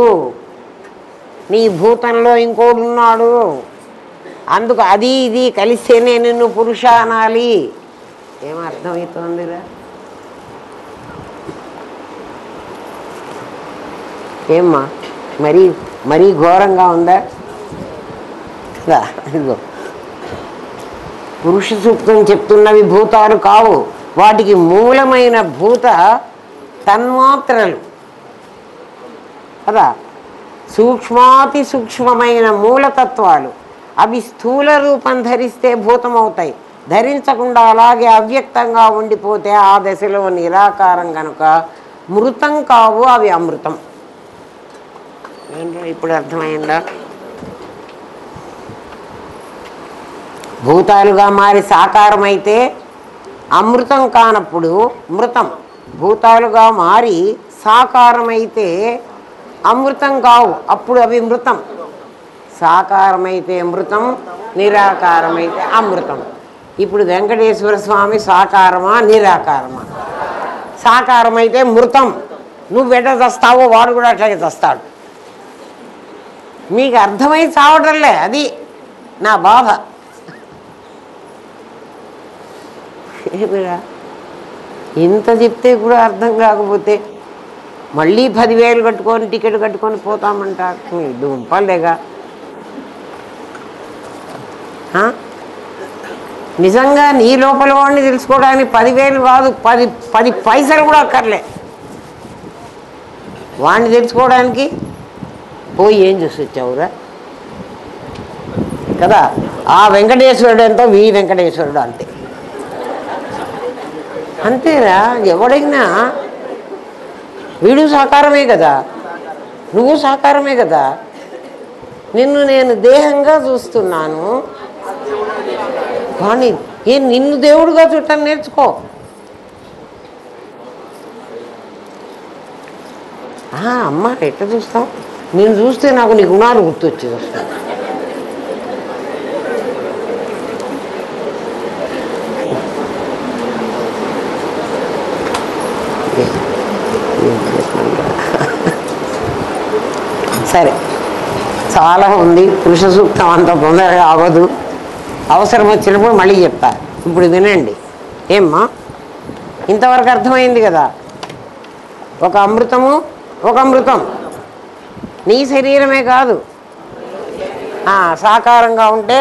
నీ భూతంలో ఇంకోడున్నాడు. అందుకు అది ఇది కలిస్తేనే నిన్ను పురుష అనాలి. ఏమర్థమవుతోందిరా? ఏమ్మా, మరీ ఘోరంగా ఉందా? ఇదిగో పురుష సూక్తం చెప్తున్నవి భూతాలు కావు, వాటికి మూలమైన భూత తన్మాత్రలు కదా, సూక్ష్మాతి సూక్ష్మమైన మూలతత్వాలు. అవి స్థూల రూపం ధరిస్తే భూతం అవుతాయి, ధరించకుండా అలాగే అవ్యక్తంగా ఉండిపోతే ఆ దశలో నిరాకారం కనుక మృతం కావు, అవి అమృతం. ఇప్పుడు అర్థమైందా? భూతాలుగా మారి సాకారమైతే అమృతం కానప్పుడు మృతం, భూతాలుగా మారి సాకారమైతే అమృతం కావు, అప్పుడు అవి మృతం. సాకారమైతే మృతం, నిరాకారమైతే అమృతం. ఇప్పుడు వెంకటేశ్వర స్వామి సాకారమా నిరాకారమా? సాకారమైతే మృతం, నువ్వు ఎట్లా చస్తావో వాడు కూడా అట్లాగే చస్తాడు. మీకు అర్థమై చావటంలే, అది నా బాధ. ఏమిరా ఇంత చెప్తే కూడా అర్థం కాకపోతే మళ్ళీ 10,000 కట్టుకొని టికెట్ కట్టుకొని పోతామంటారు. దుంపలేగా నిజంగా నీ లోపల వాడిని తెలుసుకోవడానికి 10,000 కాదు, 10 పైసలు కూడా అక్కర్లే. వాడిని తెలుసుకోవడానికి పోయి ఏం చూసి వచ్చావురా కదా. ఆ వెంకటేశ్వరుడు ఎంతో వి వెంకటేశ్వరుడు అంతే. అంతేరా, ఎవడైనా వీడు సాకారమే కదా, నువ్వు సాకారమే కదా. నిన్ను నేను దేహంగా చూస్తున్నాను కానీ నిన్ను దేవుడుగా చూడటం నేర్చుకో. అమ్మ ఎట్లా చూస్తావు? నేను చూస్తే నాకు నీ గుణాలు గుర్తొచ్చి వస్తాను. సరే, చాలా ఉంది. పురుష సూక్తం అంత తొందరగా అవ్వదు, అవసరం వచ్చినప్పుడు మళ్ళీ చెప్తా. ఇప్పుడు వినండి. ఏమ్మా, ఇంతవరకు అర్థమైంది కదా. ఒక అమృతము, ఒక అమృతం నీ శరీరమే కాదు, సాకారంగా ఉంటే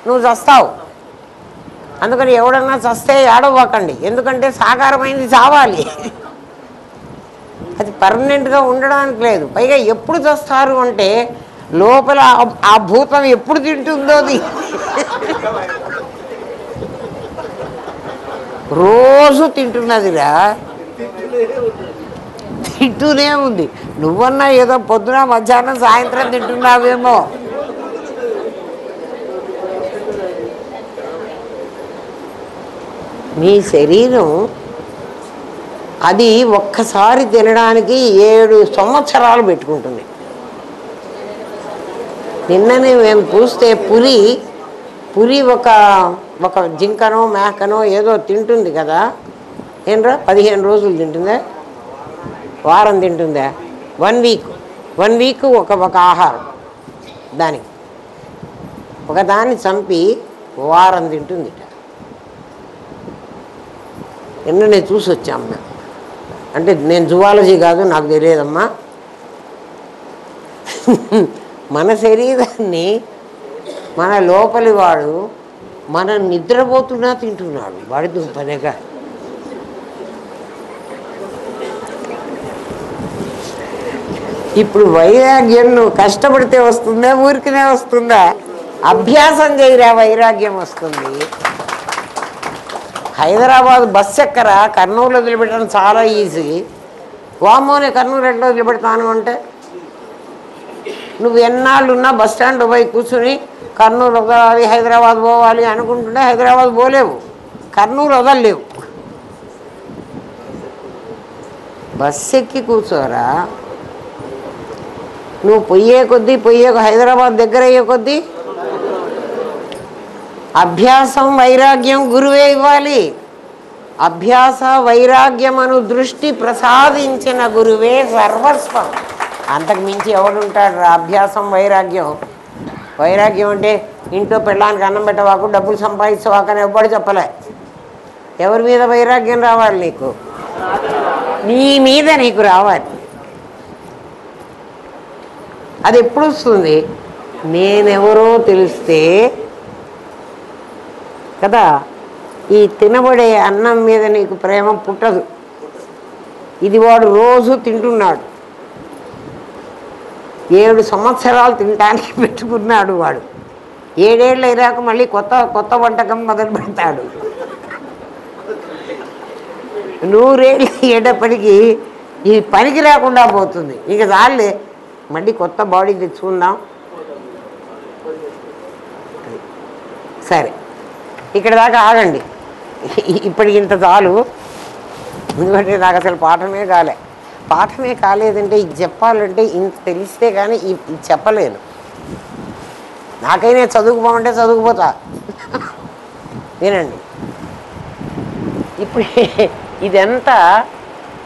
నువ్వు చస్తావు. అందుకని ఎవడన్నా చస్తే ఏడవకండి, ఎందుకంటే సాకారమైంది చావాలి, అది పర్మనెంట్గా ఉండడానికి లేదు. పైగా ఎప్పుడు చస్తారు అంటే లోపల ఆ భూతం ఎప్పుడు తింటుందో అది రోజు తింటున్నదిరా, తింటూనే ఉంది. నువ్వన్నా ఏదో పొద్దున మధ్యాహ్నం సాయంత్రం తింటున్నావేమో. నీ శరీరం అది ఒక్కసారి తినడానికి 7 సంవత్సరాలు పెట్టుకుంటుంది. నిన్ననే మేము చూస్తే పులి ఒక జింకనో మేకనో ఏదో తింటుంది కదా. ఏంట్రా 15 రోజులు తింటుందా, వారం తింటుందా, 1 వీక్ ఒక ఆహారం. దానికి ఒకదాన్ని చంపి వారం తింటుంది. నిన్ననే చూసి వచ్చాము మేము. అంటే నేను జువాలజీ కాదు, నాకు తెలియదమ్మా. మన శరీరాన్ని మన లోపలి వాడు మన నిద్రపోతున్నా తింటున్నాడు. వాడి పనేగా. ఇప్పుడు వైరాగ్యం నువ్వు కష్టపడితే వస్తుందా, ఊరికినే వస్తుందా? అభ్యాసం చేయరా, వైరాగ్యం వస్తుంది. హైదరాబాద్ బస్సు ఎక్కరా, కర్నూలు వదిలిపెట్టడం చాలా ఈజీ. వామోనే కర్నూలు ఎట్లా వదిలిపెడతాను అంటే, నువ్వు ఎన్నాళ్ళు ఉన్నా బస్ స్టాండ్ పోయి కూర్చుని కర్నూలు వదలాలి, హైదరాబాద్ పోవాలి అనుకుంటుంటే హైదరాబాద్ పోలేవు, కర్నూలు వదలలేవు. బస్సు ఎక్కి కూర్చోరా. నువ్వు పొయ్యే కొద్దీ హైదరాబాద్ దగ్గర అయ్యే కొద్దీ అభ్యాసం వైరాగ్యం గురువే ఇవ్వాలి. అభ్యాస వైరాగ్యమను దృష్టి ప్రసాదించిన గురువే సర్వస్వం. అంతకు మించి ఎవడుంటాడు? అభ్యాసం వైరాగ్యం అంటే ఇంట్లో పెళ్ళానికి అన్నం పెట్టవాకు, డబ్బులు సంపాదించవాకని ఎవ్వడు చెప్పలే. ఎవరి మీద వైరాగ్యం రావాలి? నీకు నీ మీద నీకు రావాలి. అది ఎప్పుడు వస్తుంది? నేనెవరో తెలిస్తే కదా. ఈ తినబడే అన్నం మీద నీకు ప్రేమ పుట్టదు. ఇది వాడు రోజు తింటున్నాడు, 7 సంవత్సరాలు తినడానికి పెట్టుకున్నాడు వాడు. 7 ఏళ్ళు అయినాక మళ్ళీ కొత్త వంటకం మొదలు పెడతాడు. 100 ఏళ్ళు అయ్యేటప్పటికీ ఇది పనికి రాకుండా పోతుంది. ఇక చాలే, మళ్ళీ కొత్త బాడీ తెచ్చుకుందాం. సరే, ఇక్కడ దాకా ఆగండి. ఇప్పటికి ఇంత చాలు. ఎందుకంటే నాకు అసలు పాఠమే కాలేదంటే ఇది చెప్పాలంటే ఇంత తెలిస్తే కానీ ఇది చెప్పలేను. నాకైనా చదువుకోమంటే చదువుకుపోతా. వినండి, ఇప్పుడు ఇదంతా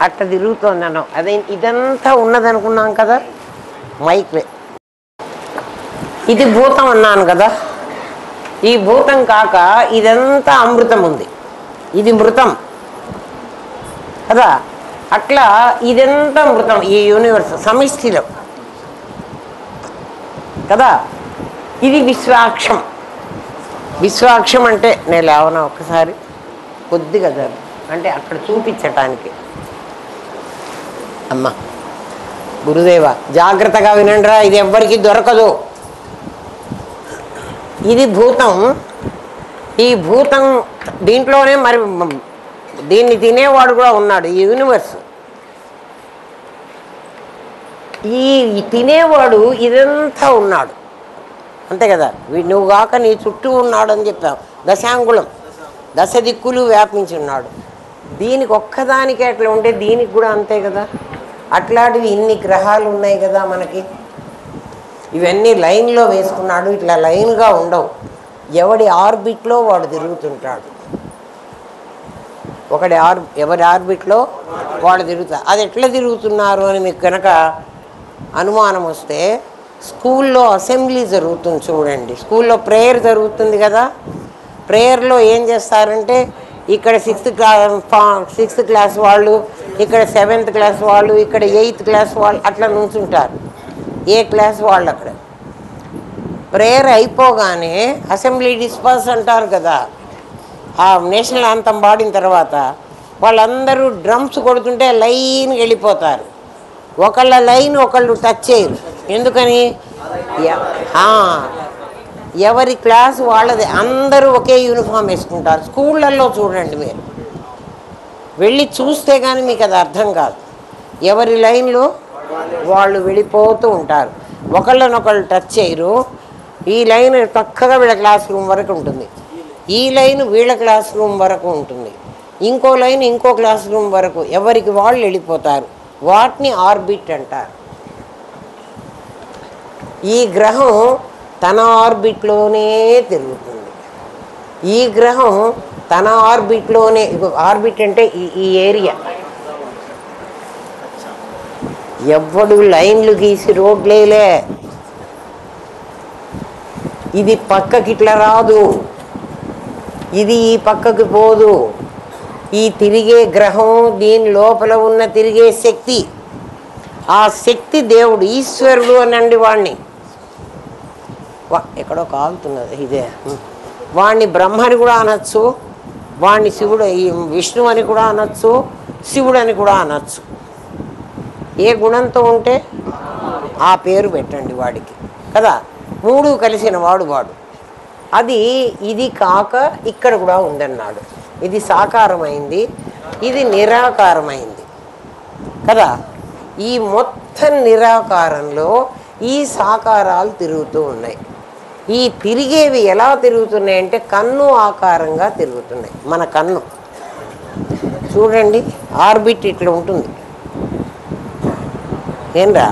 అట్ట తిరుగుతోందనో, అదే ఇదంతా ఉన్నదనుకున్నాం కదా. మైక్లే ఇది భూతం అన్నాను కదా. ఈ భూతం కాక ఇదంతా అమృతం ఉంది, ఇది మృతం కదా. అట్లా ఇదంతా మృతం, ఈ యూనివర్స్ సమిష్టిలో కదా. ఇది విశ్వాక్షం విశ్వాక్షం అంటే నేను లేవనా ఒక్కసారి కొద్దిగా జరు అంటే అక్కడ చూపించటానికి. అమ్మ గురుదేవ జాగ్రత్తగా వినండిరా, ఇది ఎవ్వరికి దొరకదు. ఇది భూతం. ఈ భూతం దీంట్లోనే మరి దీన్ని తినేవాడు కూడా ఉన్నాడు. ఈ యూనివర్స్, ఈ తినేవాడు ఇదంతా ఉన్నాడు అంతే కదా. నువ్వు కాక నీ చుట్టూ ఉన్నాడు అని చెప్పావు. దశాంగుళం, దశ దిక్కులు వ్యాపించి ఉన్నాడు. దీనికి ఒక్కదానికి అట్లా ఉంటే దీనికి కూడా అంతే కదా. అట్లాంటివి ఇన్ని గ్రహాలు ఉన్నాయి కదా మనకి. ఇవన్నీ లైన్లో వేసుకున్నాడు. ఇట్లా లైన్గా ఉండవు. ఎవడి ఆర్బిట్లో వాడు తిరుగుతుంటాడు. ఎవరి ఆర్బిట్లో వాడు తిరుగుతారు. అది ఎట్లా తిరుగుతున్నారు అని మీకు కనుక అనుమానం వస్తే స్కూల్లో అసెంబ్లీ జరుగుతుంది చూడండి. స్కూల్లో ప్రేయర్ జరుగుతుంది కదా. ప్రేయర్లో ఏం చేస్తారంటే ఇక్కడ సిక్స్త్ క్లాస్ వాళ్ళు, ఇక్కడ 7th క్లాస్ వాళ్ళు, ఇక్కడ 8th క్లాస్ వాళ్ళు అట్లా నుంచుంటారు. ఏ క్లాస్ వాళ్ళు అక్కడ. ప్రేయర్ అయిపోగానే అసెంబ్లీ డిస్పర్స్ అంటారు కదా. ఆ నేషనల్ యాంథమ్ పాడిన తర్వాత వాళ్ళందరూ డ్రమ్స్ కొడుతుంటే లైన్కి వెళ్ళిపోతారు. ఒకళ్ళ లైన్ ఒకళ్ళు టచ్ చేయరు. ఎందుకని? ఎవరి క్లాస్ వాళ్ళది. అందరూ ఒకే యూనిఫామ్ వేసుకుంటారు. స్కూళ్ళల్లో చూడండి, మీరు వెళ్ళి చూస్తే కానీ మీకు అది అర్థం కాదు. ఎవరి లైన్లో వాళ్ళు వెళ్ళిపోతూ ఉంటారు. ఒకళ్ళనొకళ్ళు టచ్ చేయరు. ఈ లైన్ చక్కగా వీళ్ళ క్లాస్ రూమ్ వరకు ఉంటుంది. ఈ లైన్ వీళ్ళ క్లాస్ రూమ్ వరకు ఉంటుంది. ఇంకో లైన్ ఇంకో క్లాస్ రూమ్ వరకు ఎవరికి వాళ్ళు వెళ్ళిపోతారు. వాటిని ఆర్బిట్ అంటారు. ఈ గ్రహం తన ఆర్బిట్లోనే తిరుగుతుంది. ఈ గ్రహం తన ఆర్బిట్లోనే, ఆర్బిట్ అంటే ఈ ఏరియా. ఎవ్వడు లైన్లు గీసి రోడ్లేలే. ఇది పక్కకి ఇట్లా రాదు, ఇది ఈ పక్కకి పోదు. ఈ తిరిగే గ్రహం, దీని లోపల ఉన్న తిరిగే శక్తి, ఆ శక్తి దేవుడు, ఈశ్వరుడు అనండి వాణ్ణి. ఎక్కడో కాలుతున్నది ఇదే. వాణ్ణి బ్రహ్మని కూడా అనొచ్చు, వాణ్ణి శివుడు, ఈ విష్ణు అని కూడా అనొచ్చు, శివుడు అని కూడా అనొచ్చు. ఏ గుణంతో ఉంటే ఆ పేరు పెట్టండి వాడికి కదా. 3 కలిసిన వాడు. అది ఇది కాక ఇక్కడ కూడా ఉందన్నాడు. ఇది సాకారమైంది, ఇది నిరాకారమైంది కదా. ఈ మొత్తం నిరాకారంలో ఈ సాకారాలు తిరుగుతూ ఉన్నాయి. ఈ తిరిగేవి ఎలా తిరుగుతున్నాయంటే కన్ను ఆకారంగా తిరుగుతున్నాయి. మన కన్ను చూడండి, ఆర్బిట్ ఇట్లా ఉంటుంది. ఏంరా,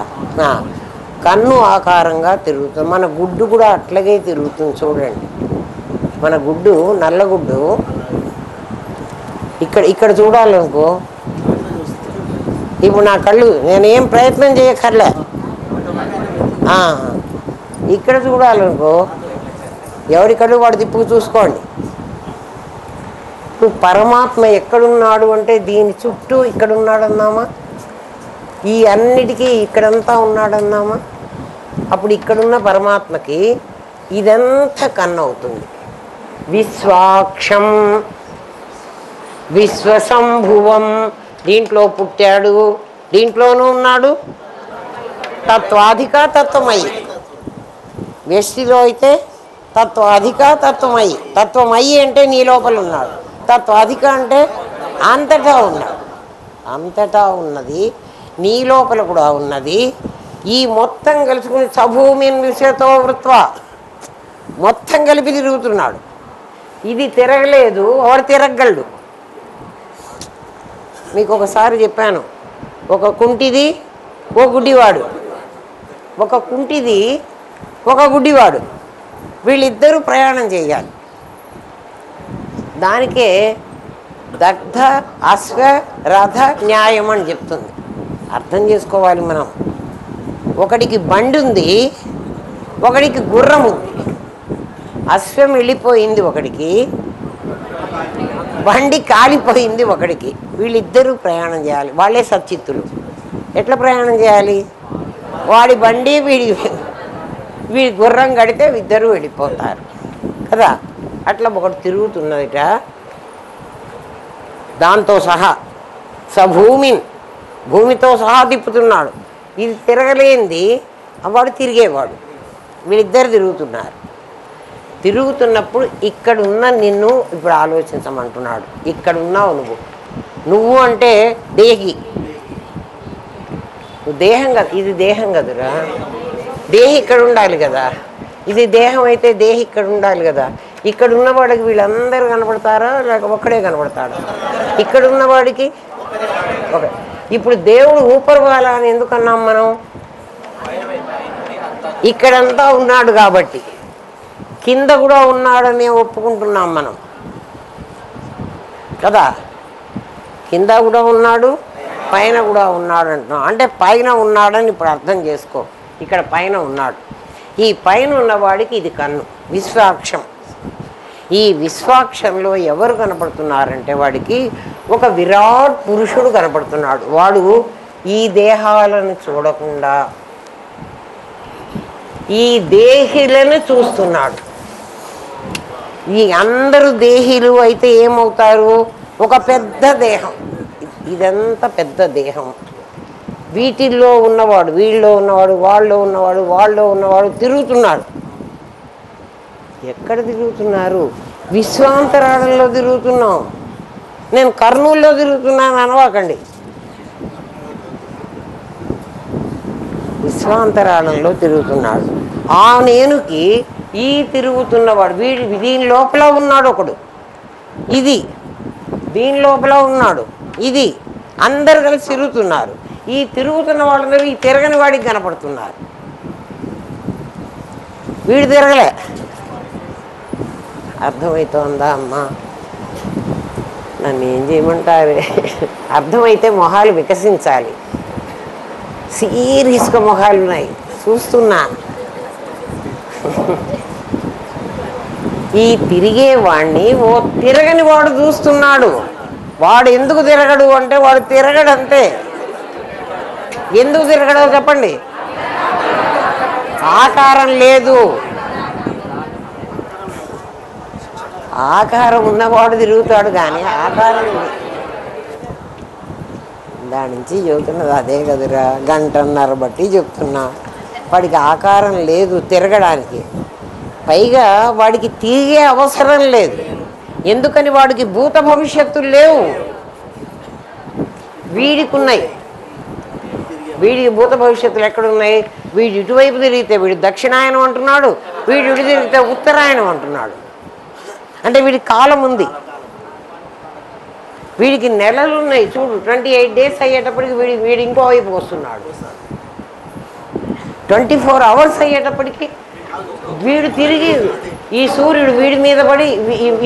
కన్ను ఆకారంగా తిరుగుతుంది. మన గుడ్డు కూడా అట్లాగే తిరుగుతుంది చూడండి. మన గుడ్డు, నల్లగుడ్డు ఇక్కడ చూడాలనుకో. ఇప్పుడు నా కళ్ళు నేనేం ప్రయత్నం చేయక్కర్లే. ఇక్కడ చూడాలనుకో, ఎవరి కళ్ళు వాడు తిప్పుకు చూసుకోండి. ఇప్పుడు పరమాత్మ ఎక్కడున్నాడు అంటే దీని చుట్టూ ఇక్కడున్నాడు అన్నామా, ఈ అన్నిటికీ ఇక్కడంతా ఉన్నాడన్నామా. అప్పుడు ఇక్కడున్న పరమాత్మకి ఇదంతా కన్ను అవుతుంది. విశ్వాక్షం విశ్వసంభువం, దీంట్లో పుట్టాడు, దీంట్లోనూ ఉన్నాడు. తత్వాధిక తత్వమయి. వ్యష్టిలో అయితే తత్వాధిక తత్వమయి. తత్వమయి అంటే నీ లోపల ఉన్నాడు. తత్వాధిక అంటే అంతటా ఉన్నాడు. అంతటా ఉన్నది నీ లోపల కూడా ఉన్నది. ఈ మొత్తం కలుసుకుని సభూమిన్ విషయతో వృత్వ, మొత్తం కలిపి తిరుగుతున్నాడు. ఇది తిరగలేదు, వాడు తిరగలడు. మీకు ఒకసారి చెప్పాను, ఒక కుంటిది ఒక గుడ్డివాడు, ఒక కుంటిది ఒక గుడ్డివాడు, వీళ్ళిద్దరూ ప్రయాణం చేయాలి. దానికే దగ్ధ అశ్వ రథ న్యాయం అని చెప్తుంది. అర్థం చేసుకోవాలి మనం. ఒకడికి బండి ఉంది, ఒకడికి గుర్రం ఉంది. అశ్వం వెళ్ళిపోయింది ఒకడికి, బండి కాలిపోయింది ఒకడికి. వీళ్ళిద్దరూ ప్రయాణం చేయాలి. వాళ్ళే సచిత్తులు. ఎట్లా ప్రయాణం చేయాలి? వాడి బండి వీడి గుర్రం కడితే ఇద్దరు వెళ్ళిపోతారు కదా. అట్లా ఒకటి తిరుగుతున్నదిట, దాంతో సహా భూమితో సహా తిప్పుతున్నాడు. ఇది తిరగలేంది, వాడు తిరిగేవాడు. వీళ్ళిద్దరు తిరుగుతున్నారు. తిరుగుతున్నప్పుడు ఇక్కడున్న నిన్ను ఇప్పుడు ఆలోచించమంటున్నాడు. ఇక్కడున్నావు నువ్వు అంటే దేహి. నువ్వు దేహం కదా, ఇది దేహం కదురా. దేహి ఇక్కడ ఉండాలి కదా. ఇది దేహం అయితే దేహి ఇక్కడ ఉండాలి కదా. ఇక్కడ ఉన్నవాడికి వీళ్ళందరూ కనపడతారా, లేక ఒక్కడే కనపడతాడా? ఇక్కడ ఉన్నవాడికి ఒక. ఇప్పుడు దేవుడు ఊపరవాల అని ఎందుకన్నాం మనం? ఇక్కడంతా ఉన్నాడు కాబట్టి. కింద కూడా ఉన్నాడని ఒప్పుకుంటున్నాం మనం కదా. కింద కూడా ఉన్నాడు, పైన కూడా ఉన్నాడు అంటున్నాం. అంటే పైన ఉన్నాడని ఇప్పుడు అర్థం చేసుకో. ఇక్కడ పైన ఉన్నాడు. ఈ పైన ఉన్నవాడికి ఇది కన్ను, విశ్వాక్షం. ఈ విశ్వాక్షంలో ఎవరు కనపడుతున్నారంటే వాడికి ఒక విరాట్ పురుషుడు కనపడుతున్నాడు. వాడు ఈ దేహాలను చూడకుండా ఈ దేహిలను చూస్తున్నాడు. ఈ అందరూ దేహీలు అయితే ఏమవుతారు? ఒక పెద్ద దేహం. ఇదంతా పెద్ద దేహం. వీటిల్లో ఉన్నవాడు, వీళ్ళలో ఉన్నవాడు, వాళ్ళలో ఉన్నవాడు తిరుగుతున్నాడు. ఎక్కడ తిరుగుతున్నారు? విశ్వాంతరాళంలో తిరుగుతున్నాం. నేను కర్నూలులో తిరుగుతున్నాను అనవాకండి. విశ్వాంతరాళంలో తిరుగుతున్నాడు. ఆ నేనుకి ఈ తిరుగుతున్నవాడు దీని లోపల ఉన్నాడు ఒకడు, ఇది దీని లోపల ఉన్నాడు, ఇది అందరు కలిసి తిరుగుతున్నారు. ఈ తిరుగుతున్న వాళ్ళందరూ ఈ తిరగని వాడికి కనపడుతున్నారు. వీడు తిరగలే. అర్థమవుతోందా అమ్మా? నన్ను ఏం చేయమంటారే? అర్థమైతే మొహాలు వికసించాలి. సీరియస్గా మొహాలు ఉన్నాయి, చూస్తున్నా. ఈ తిరిగేవాడిని ఓ తిరగని వాడు చూస్తున్నాడు. వాడు ఎందుకు తిరగడు అంటే వాడు తిరగడంతే. ఎందుకు తిరగడో చెప్పండి. ఆకారం లేదు. ఆకారం ఉన్నవాడు తిరుగుతాడు కానీ ఆకారం దాని నుంచి చెబుతున్నది అదే కదురా. గంటన్నర బట్టి చెప్తున్నా. వాడికి ఆకారం లేదు తిరగడానికి. పైగా వాడికి తిరిగే అవసరం లేదు. ఎందుకని? వాడికి భూత భవిష్యత్తులు లేవు. వీడికి ఉన్నాయి. వీడికి భూత భవిష్యత్తులు ఎక్కడున్నాయి? వీడు ఇటువైపు తిరిగితే వీడు దక్షిణాయనం అంటున్నాడు, వీడు ఇటు తిరిగితే ఉత్తరాయణం అంటున్నాడు. అంటే వీడికి కాలం ఉంది. వీడికి నెలలు ఉన్నాయి. చూడు, 28 days అయ్యేటప్పటికి వీడు ఇంకో వైపు వస్తున్నాడు. 24 hours అయ్యేటప్పటికి వీడు తిరిగి ఈ సూర్యుడు వీడి మీద పడి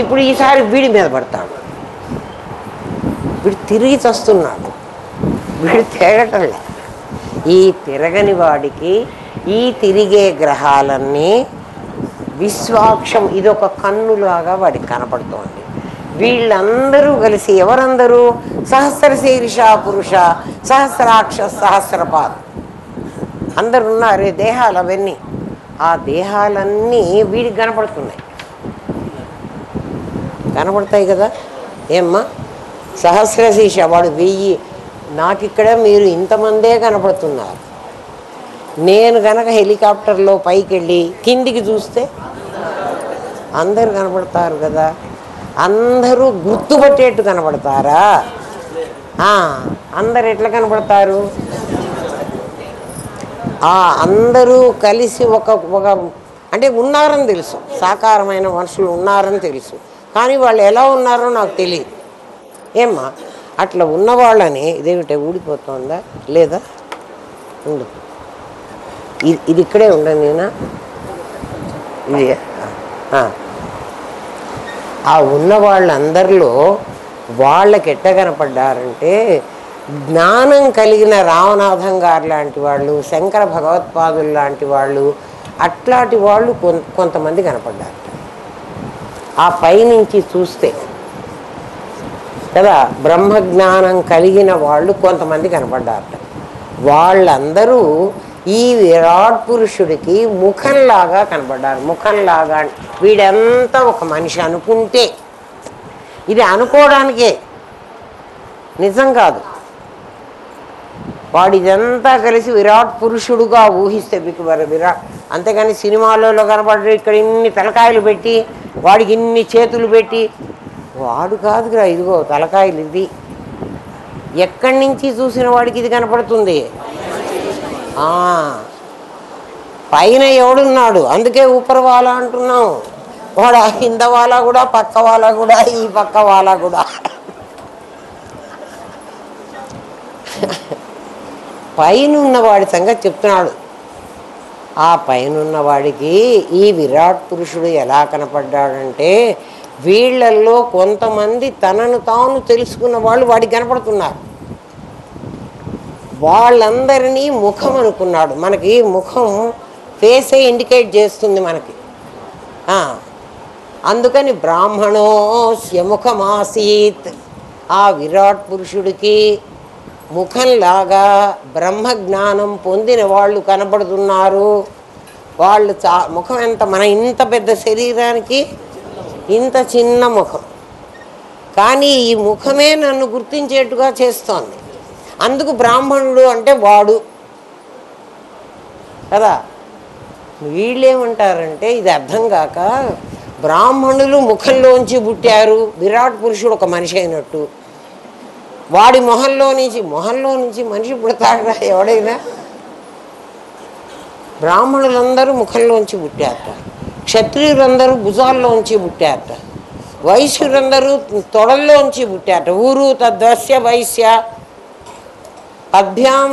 ఇప్పుడు ఈసారి వీడి మీద పడతాడు. వీడు తిరిగి చస్తున్నాడు. వీడు తిరగటంలే. ఈ తిరగని వాడికి ఈ తిరిగే గ్రహాలన్నీ విశ్వాక్షం, ఇదొక కన్నులాగా వాడికి కనపడుతోంది. వీళ్ళందరూ కలిసి ఎవరందరూ? సహస్రశీర్ష పురుష, సహస్రాక్ష, సహస్రపాద్ అందరు ఉన్నారే దేహాలు. అవన్నీ ఆ దేహాలన్నీ వీడికి కనపడుతున్నాయి. కనపడతాయి కదా. ఏమ్మా? సహస్రశీర్ష వాడు 1000. నాకిక్కడ మీరు ఇంతమందే కనపడుతున్నారు. నేను కనుక హెలికాప్టర్లో పైకి వెళ్ళి కిందికి చూస్తే అందరూ కనపడతారు కదా. అందరూ గుర్తుపట్టేట్టు కనపడతారా? అందరు ఎట్లా కనపడతారు? అందరూ కలిసి ఒక అంటే ఉన్నారని తెలుసు. సాకారమైన మనుషులు ఉన్నారని తెలుసు. కానీ వాళ్ళు ఎలా ఉన్నారో నాకు తెలియదు. ఏమ్మా? అట్లా ఉన్నవాళ్ళని ఇదేమిటే ఊడిపోతుందా లేదా? ఉండు, ఇది ఇక్కడే ఉండదు. నేనా ఇది ఆ ఉన్న వాళ్ళందరిలో వాళ్ళకి ఎట్ట కనపడ్డారంటే జ్ఞానం కలిగిన రామనాథం గారు లాంటి వాళ్ళు, శంకర భగవత్పాదులు లాంటి వాళ్ళు, అట్లాంటి వాళ్ళు కొంతమంది కనపడ్డారు. ఆ పైనుంచి చూస్తే కదా బ్రహ్మజ్ఞానం కలిగిన వాళ్ళు కొంతమంది కనపడ్డారట. వాళ్ళందరూ ఈ విరాట్ పురుషుడికి ముఖంలాగా కనబడ్డారు. ముఖంలాగా వీడంతా ఒక మనిషి అనుకుంటే, ఇది అనుకోవడానికే, నిజం కాదు. వాడు ఇదంతా కలిసి విరాట్ పురుషుడుగా ఊహిస్తే మీకు విరాట్, అంతేగాని సినిమాలలో కనబడ్డ ఇక్కడ ఇన్ని తలకాయలు పెట్టి వాడికి ఇన్ని చేతులు పెట్టి వాడు కాదురా. ఇదిగో తలకాయలు, ఇది ఎక్కడి నుంచి చూసిన వాడికి ఇది కనపడుతుంది. పైన ఎవడున్నాడు, అందుకే ఊపరవాలా అంటున్నాం. వాడు కింద వాళ్ళ కూడా, పక్క వాళ్ళ కూడా, ఈ పక్క వాళ్ళ కూడా. పైనున్నవాడి సంగతి చెప్తున్నాడు. ఆ పైనున్నవాడికి ఈ విరాట్ పురుషుడు ఎలా కనపడ్డాడంటే, వీళ్ళల్లో కొంతమంది తనను తాను తెలుసుకున్న వాళ్ళు వాడికి కనపడుతున్నారు. వాళ్ళందరినీ ముఖం అనుకున్నాడు. మనకి ముఖం ఫేసే ఇండికేట్ చేస్తుంది మనకి. అందుకని బ్రాహ్మణోస్య ముఖమాసీత్, ఆ విరాట్ పురుషుడికి ముఖంలాగా బ్రహ్మజ్ఞానం పొందిన వాళ్ళు కనబడుతున్నారు. వాళ్ళు ముఖం ఎంత, మన ఇంత పెద్ద శరీరానికి ఇంత చిన్న ముఖం, కానీ ఈ ముఖమే నన్ను గుర్తించేట్టుగా చేస్తోంది. అందుకు బ్రాహ్మణుడు అంటే వాడు కదా. వీళ్ళేమంటారంటే ఇది అర్థం కాక, బ్రాహ్మణులు ముఖంలోంచి పుట్టారు, విరాట్ పురుషుడు ఒక మనిషి అయినట్టు. వాడి మొహంలో నుంచి మనిషి పుడతాడా ఎవడైనా? బ్రాహ్మణులందరూ ముఖంలోంచి పుట్టారట, క్షత్రియులందరూ భుజాల్లోంచి పుట్టారట, వైశ్యులందరూ తొడల్లోంచి పుట్టారట. ఊరు తద్వస్య వైశ్య పద్భ్యాం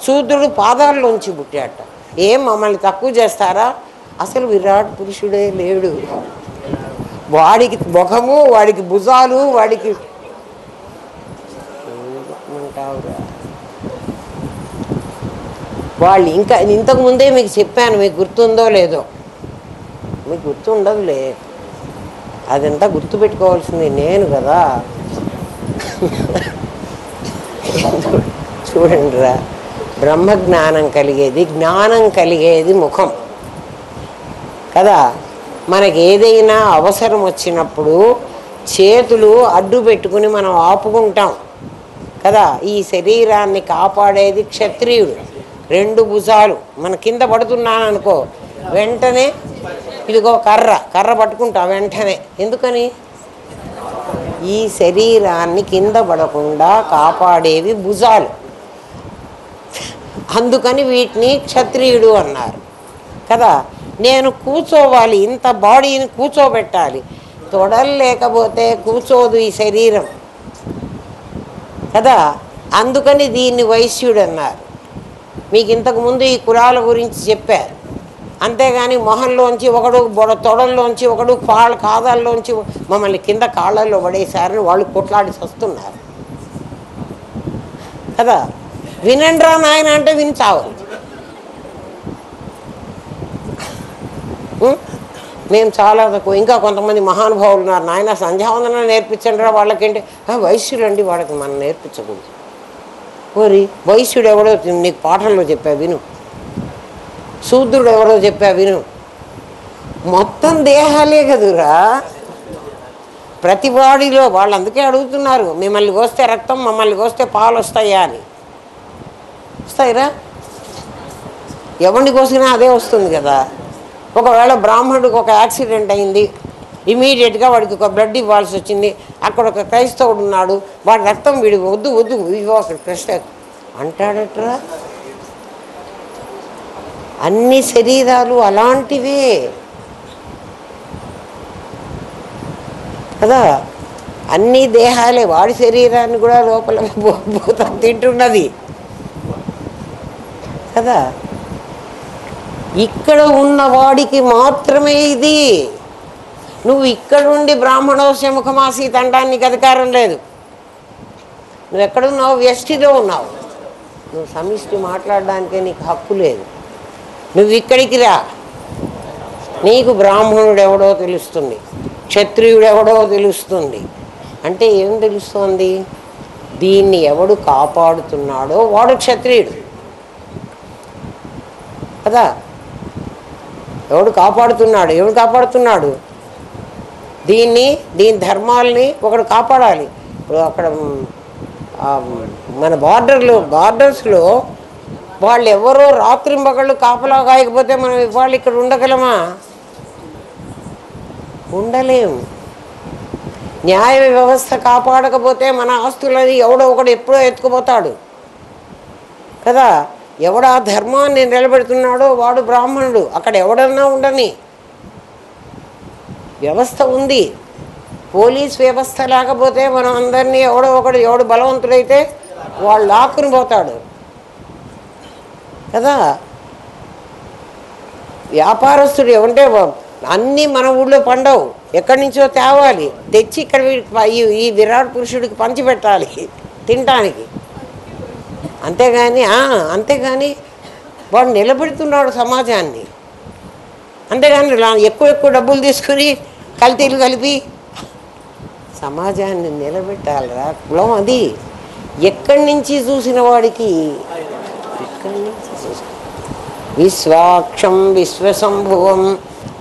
శూద్రుడు పాదాల్లోంచి పుట్టారట. ఏం మమ్మల్ని తక్కువ చేస్తారా? అసలు విరాట్ పురుషుడే లేడు. వాడికి ముఖము, వాడికి భుజాలు, వాడికి వాళ్ళు ఇంకా ఇంతకు ముందే మీకు చెప్పాను, మీకు గుర్తుందో లేదో. మీకు గుర్తుండదులే, అదంతా గుర్తుపెట్టుకోవాల్సింది నేను కదా. చూడండి రా, బ్రహ్మజ్ఞానం కలిగేది, జ్ఞానం కలిగేది ముఖం కదా. మనకి ఏదైనా అవసరం వచ్చినప్పుడు చేతులు అడ్డు పెట్టుకుని మనం ఆపుకుంటాం కదా. ఈ శరీరాన్ని కాపాడేది క్షత్రియుడు. రెండు భుజాలు, మన కింద పడుతున్నాను అనుకో, వెంటనే ఇదిగో కర్ర పట్టుకుంటా వెంటనే. ఎందుకని? ఈ శరీరాన్ని కింద పడకుండా కాపాడేవి భుజాలు. అందుకని వీటిని క్షత్రియుడు అన్నారు కదా. నేను కూర్చోవాలి, ఇంత బాడీని కూర్చోబెట్టాలి, తొడలు లేకపోతే కూర్చోదు ఈ శరీరం కదా. అందుకని దీన్ని వైశ్యుడు అన్నారు. మీకు ఇంతకుముందు ఈ కులాల గురించి చెప్పారు. అంతేగాని మొహంలోంచి ఒకడు, తొడల్లోంచి ఒకడు, కాదాల్లోంచి మమ్మల్ని కింద కాళ్ళల్లో పడేశారని వాళ్ళు కొట్లాడి వస్తున్నారు కదా. వినండ్రా నాయన అంటే విని చావాలి. మేము చాలా తక్కువ. ఇంకా కొంతమంది మహానుభావులు ఉన్నారు, నాయన సంధ్యావందన నేర్పించండి రా వాళ్ళకేంటి. వైశ్యుడండి, వాళ్ళకి మనం నేర్పించకూడదు. ఓరి వైశ్యుడు ఎవడో నీకు పాఠంలో చెప్పా విను, శూద్రుడు ఎవరో చెప్పా విను. మొత్తం దేహాలే కదురా ప్రతి వాడిలో. వాళ్ళు అందుకే అడుగుతున్నారు, మిమ్మల్ని కోస్తే రక్తం, మమ్మల్ని కోస్తే పాలు వస్తాయా అని. వస్తాయిరా, ఎవరిని కోసినా అదే వస్తుంది కదా. ఒకవేళ బ్రాహ్మణుడికి ఒక యాక్సిడెంట్ అయింది, ఇమీడియట్గా వాడికి ఒక బ్లడ్ ఇవ్వాల్సి వచ్చింది, అక్కడ ఒక క్రైస్తవుడు ఉన్నాడు, వాడి రక్తం వీడి వద్దు ఇవ్వ అక్కడ ప్రశ్న అంటాడట్రా. అన్ని శరీరాలు అలాంటివే కదా. అన్ని దేహాలే, వాడి శరీరాన్ని కూడా లోపల భూతం తింటున్నది కదా. ఇక్కడ ఉన్న వాడికి మాత్రమే ఇది. నువ్వు ఇక్కడుండి బ్రాహ్మణోస్య ముఖమాసీత్ అనడానికి అధికారం లేదు. నువ్వు ఎక్కడున్నావు? వ్యష్టిలో ఉన్నావు. నువ్వు సమిష్టి మాట్లాడడానికే నీకు హక్కు లేదు. నువ్వు ఇక్కడికి రా, నీకు బ్రాహ్మణుడు ఎవడో తెలుస్తుంది, క్షత్రియుడు ఎవడో తెలుస్తుంది. అంటే ఏం తెలుస్తుంది? దీన్ని ఎవడు కాపాడుతున్నాడో వాడు క్షత్రియుడు. కదా. ఎవడు కాపాడుతున్నాడు? ఎవడు కాపాడుతున్నాడు? దీని ధర్మాల్ని ఒకడు కాపాడాలి. ఇప్పుడు అక్కడ మన బార్డర్స్లో వాళ్ళు ఎవరో రాత్రింబగళ్ళు కాపలా కాయకపోతే మనం ఇవాళ ఇక్కడ ఉండగలమా? ఉండలేము. న్యాయ వ్యవస్థ కాపాడకపోతే మన ఆస్తులని ఎవడో ఒకడు ఎప్పుడో ఎత్తుకుపోతాడు కదా. ఎవడు ఆ ధర్మాన్ని నిలబెడుతున్నాడో వాడు బ్రాహ్మణుడు. అక్కడ ఎవడన్నా ఉండని వ్యవస్థ ఉంది. పోలీస్ వ్యవస్థ లేకపోతే మనం అందరినీ ఎవడు బలవంతుడైతే వాళ్ళు లాక్కుని పోతాడు కదా. వ్యాపారస్తుడు ఏమంటే అన్నీ మన ఊళ్ళో పండవు, ఎక్కడి నుంచో తేవాలి, తెచ్చి ఇక్కడ ఈ విరాట్ పురుషుడికి పంచిపెట్టాలి తినటానికి. అంతేగాని వాడు నిలబెడుతున్నాడు సమాజాన్ని. అంతేగాని ఎక్కువ డబ్బులు తీసుకుని కల్తీలు కలిపి సమాజాన్ని నిలబెట్టాలిరా. కులం అది. ఎక్కడి నుంచి చూసిన వాడికి విశ్వాక్షం విశ్వసంభువం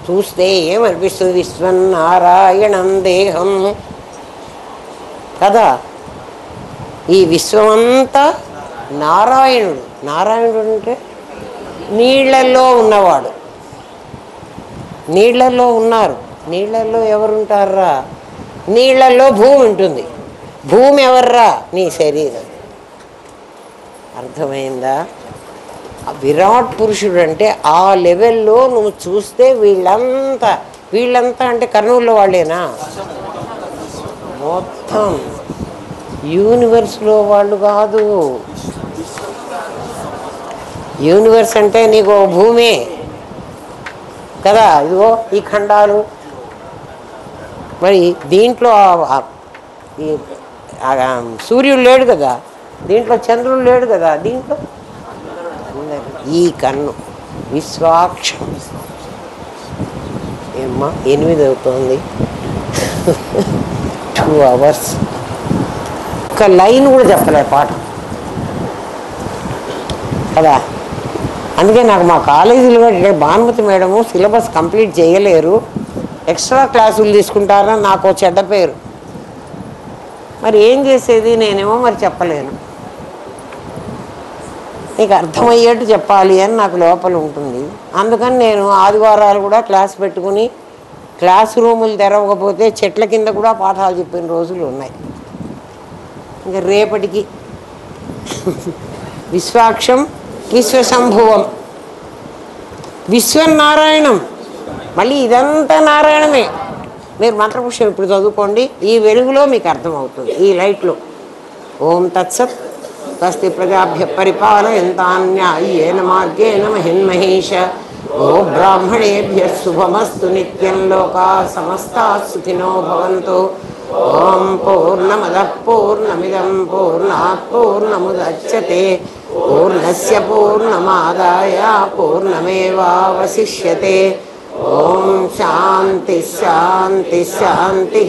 చూస్తే ఏమనిపిస్తుంది? విశ్వన్నారాయణం దేహం కదా. ఈ విశ్వమంతా నారాయణుడు. నారాయణుడు అంటే నీళ్లలో ఉన్నవాడు. నీళ్లలో ఉన్నారు. నీళ్లలో ఎవరుంటారా? నీళ్లలో భూమి ఉంటుంది. భూమి ఎవర్రా? నీ శరీరం. అర్థమైందా? విరాట్ పురుషుడు అంటే ఆ లెవెల్లో నువ్వు చూస్తే వీళ్ళంతా అంటే కర్నూలులో వాళ్ళేనా? మొత్తం యూనివర్స్లో వాళ్ళు కాదు. యూనివర్స్ అంటే నీకు భూమే కదా. ఇదిగో ఈ ఖండాలు. మరి దీంట్లో సూర్యుడు లేడు కదా, దీంట్లో చంద్రుడు లేడు కదా, దీంట్లో ఈ కన్ను విశ్వాక్షం. ఏమ్మా 8 అవుతుంది. 2 hours. ఒక లైన్ కూడా చెప్పలే పాట కదా. అందుకే నాకు మా కాలేజీలో కూడా భానుమతి మేడము సిలబస్ కంప్లీట్ చేయలేరు, ఎక్స్ట్రా క్లాసులు తీసుకుంటారని నాకు చెడ్డ పేరు. మరి ఏం చేసేది? నేనేమో మరి చెప్పలేను. నీకు అర్థమయ్యేట్టు చెప్పాలి అని నాకు లోపల ఉంటుంది. అందుకని నేను ఆదివారాలు కూడా క్లాస్ పెట్టుకుని క్లాస్ రూములు తెరవకపోతే చెట్ల కింద కూడా పాఠాలు చెప్పిన రోజులు ఉన్నాయి. ఇంకా రేపటికి విశ్వాక్షం విశ్వసంభువం విశ్వనారాయణం. మళ్ళీ ఇదంతా నారాయణమే. మీరు మంత్రపుష్పం ఇప్పుడు చదువుకోండి. ఈ వెలుగులో మీకు అర్థమవుతుంది, ఈ లైట్లో. ఓం తత్సత్. స్వస్తి ప్రజాభ్య పరిపాలయంతాన్యాయేన మార్గేణ మహిన్మహేష. ఓ బ్రాహ్మణేభ్య శుభమస్తు నిత్యం. లోకా సమస్తాః సుఖినో భవంతు. ఓం పూర్ణమదః పూర్ణమిదం పూర్ణాత్ పూర్ణముదచ్యతే పూర్ణస్య పూర్ణమాదాయ పూర్ణమేవావశిష్యతే. ఓం శాంతి శాంతి శాంతి.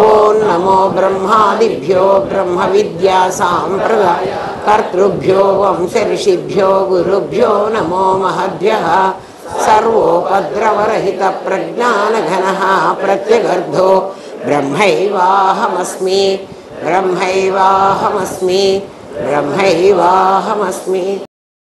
ఓం నమో బ్రహ్మాదిభ్యో బ్రహ్మ విద్యా సాంప్రదాయ కర్తృభ్యో వంశ ఋషిభ్యో గురుభ్యో నమో మహద్భ్యః. సర్వోపద్రవరహిత ప్రజ్ఞానఘనః ప్రత్యగర్ధో బ్రహ్మైవాహమస్మి బ్రహ్మైవాహమస్మి బ్రహ్మైవాహమస్మి.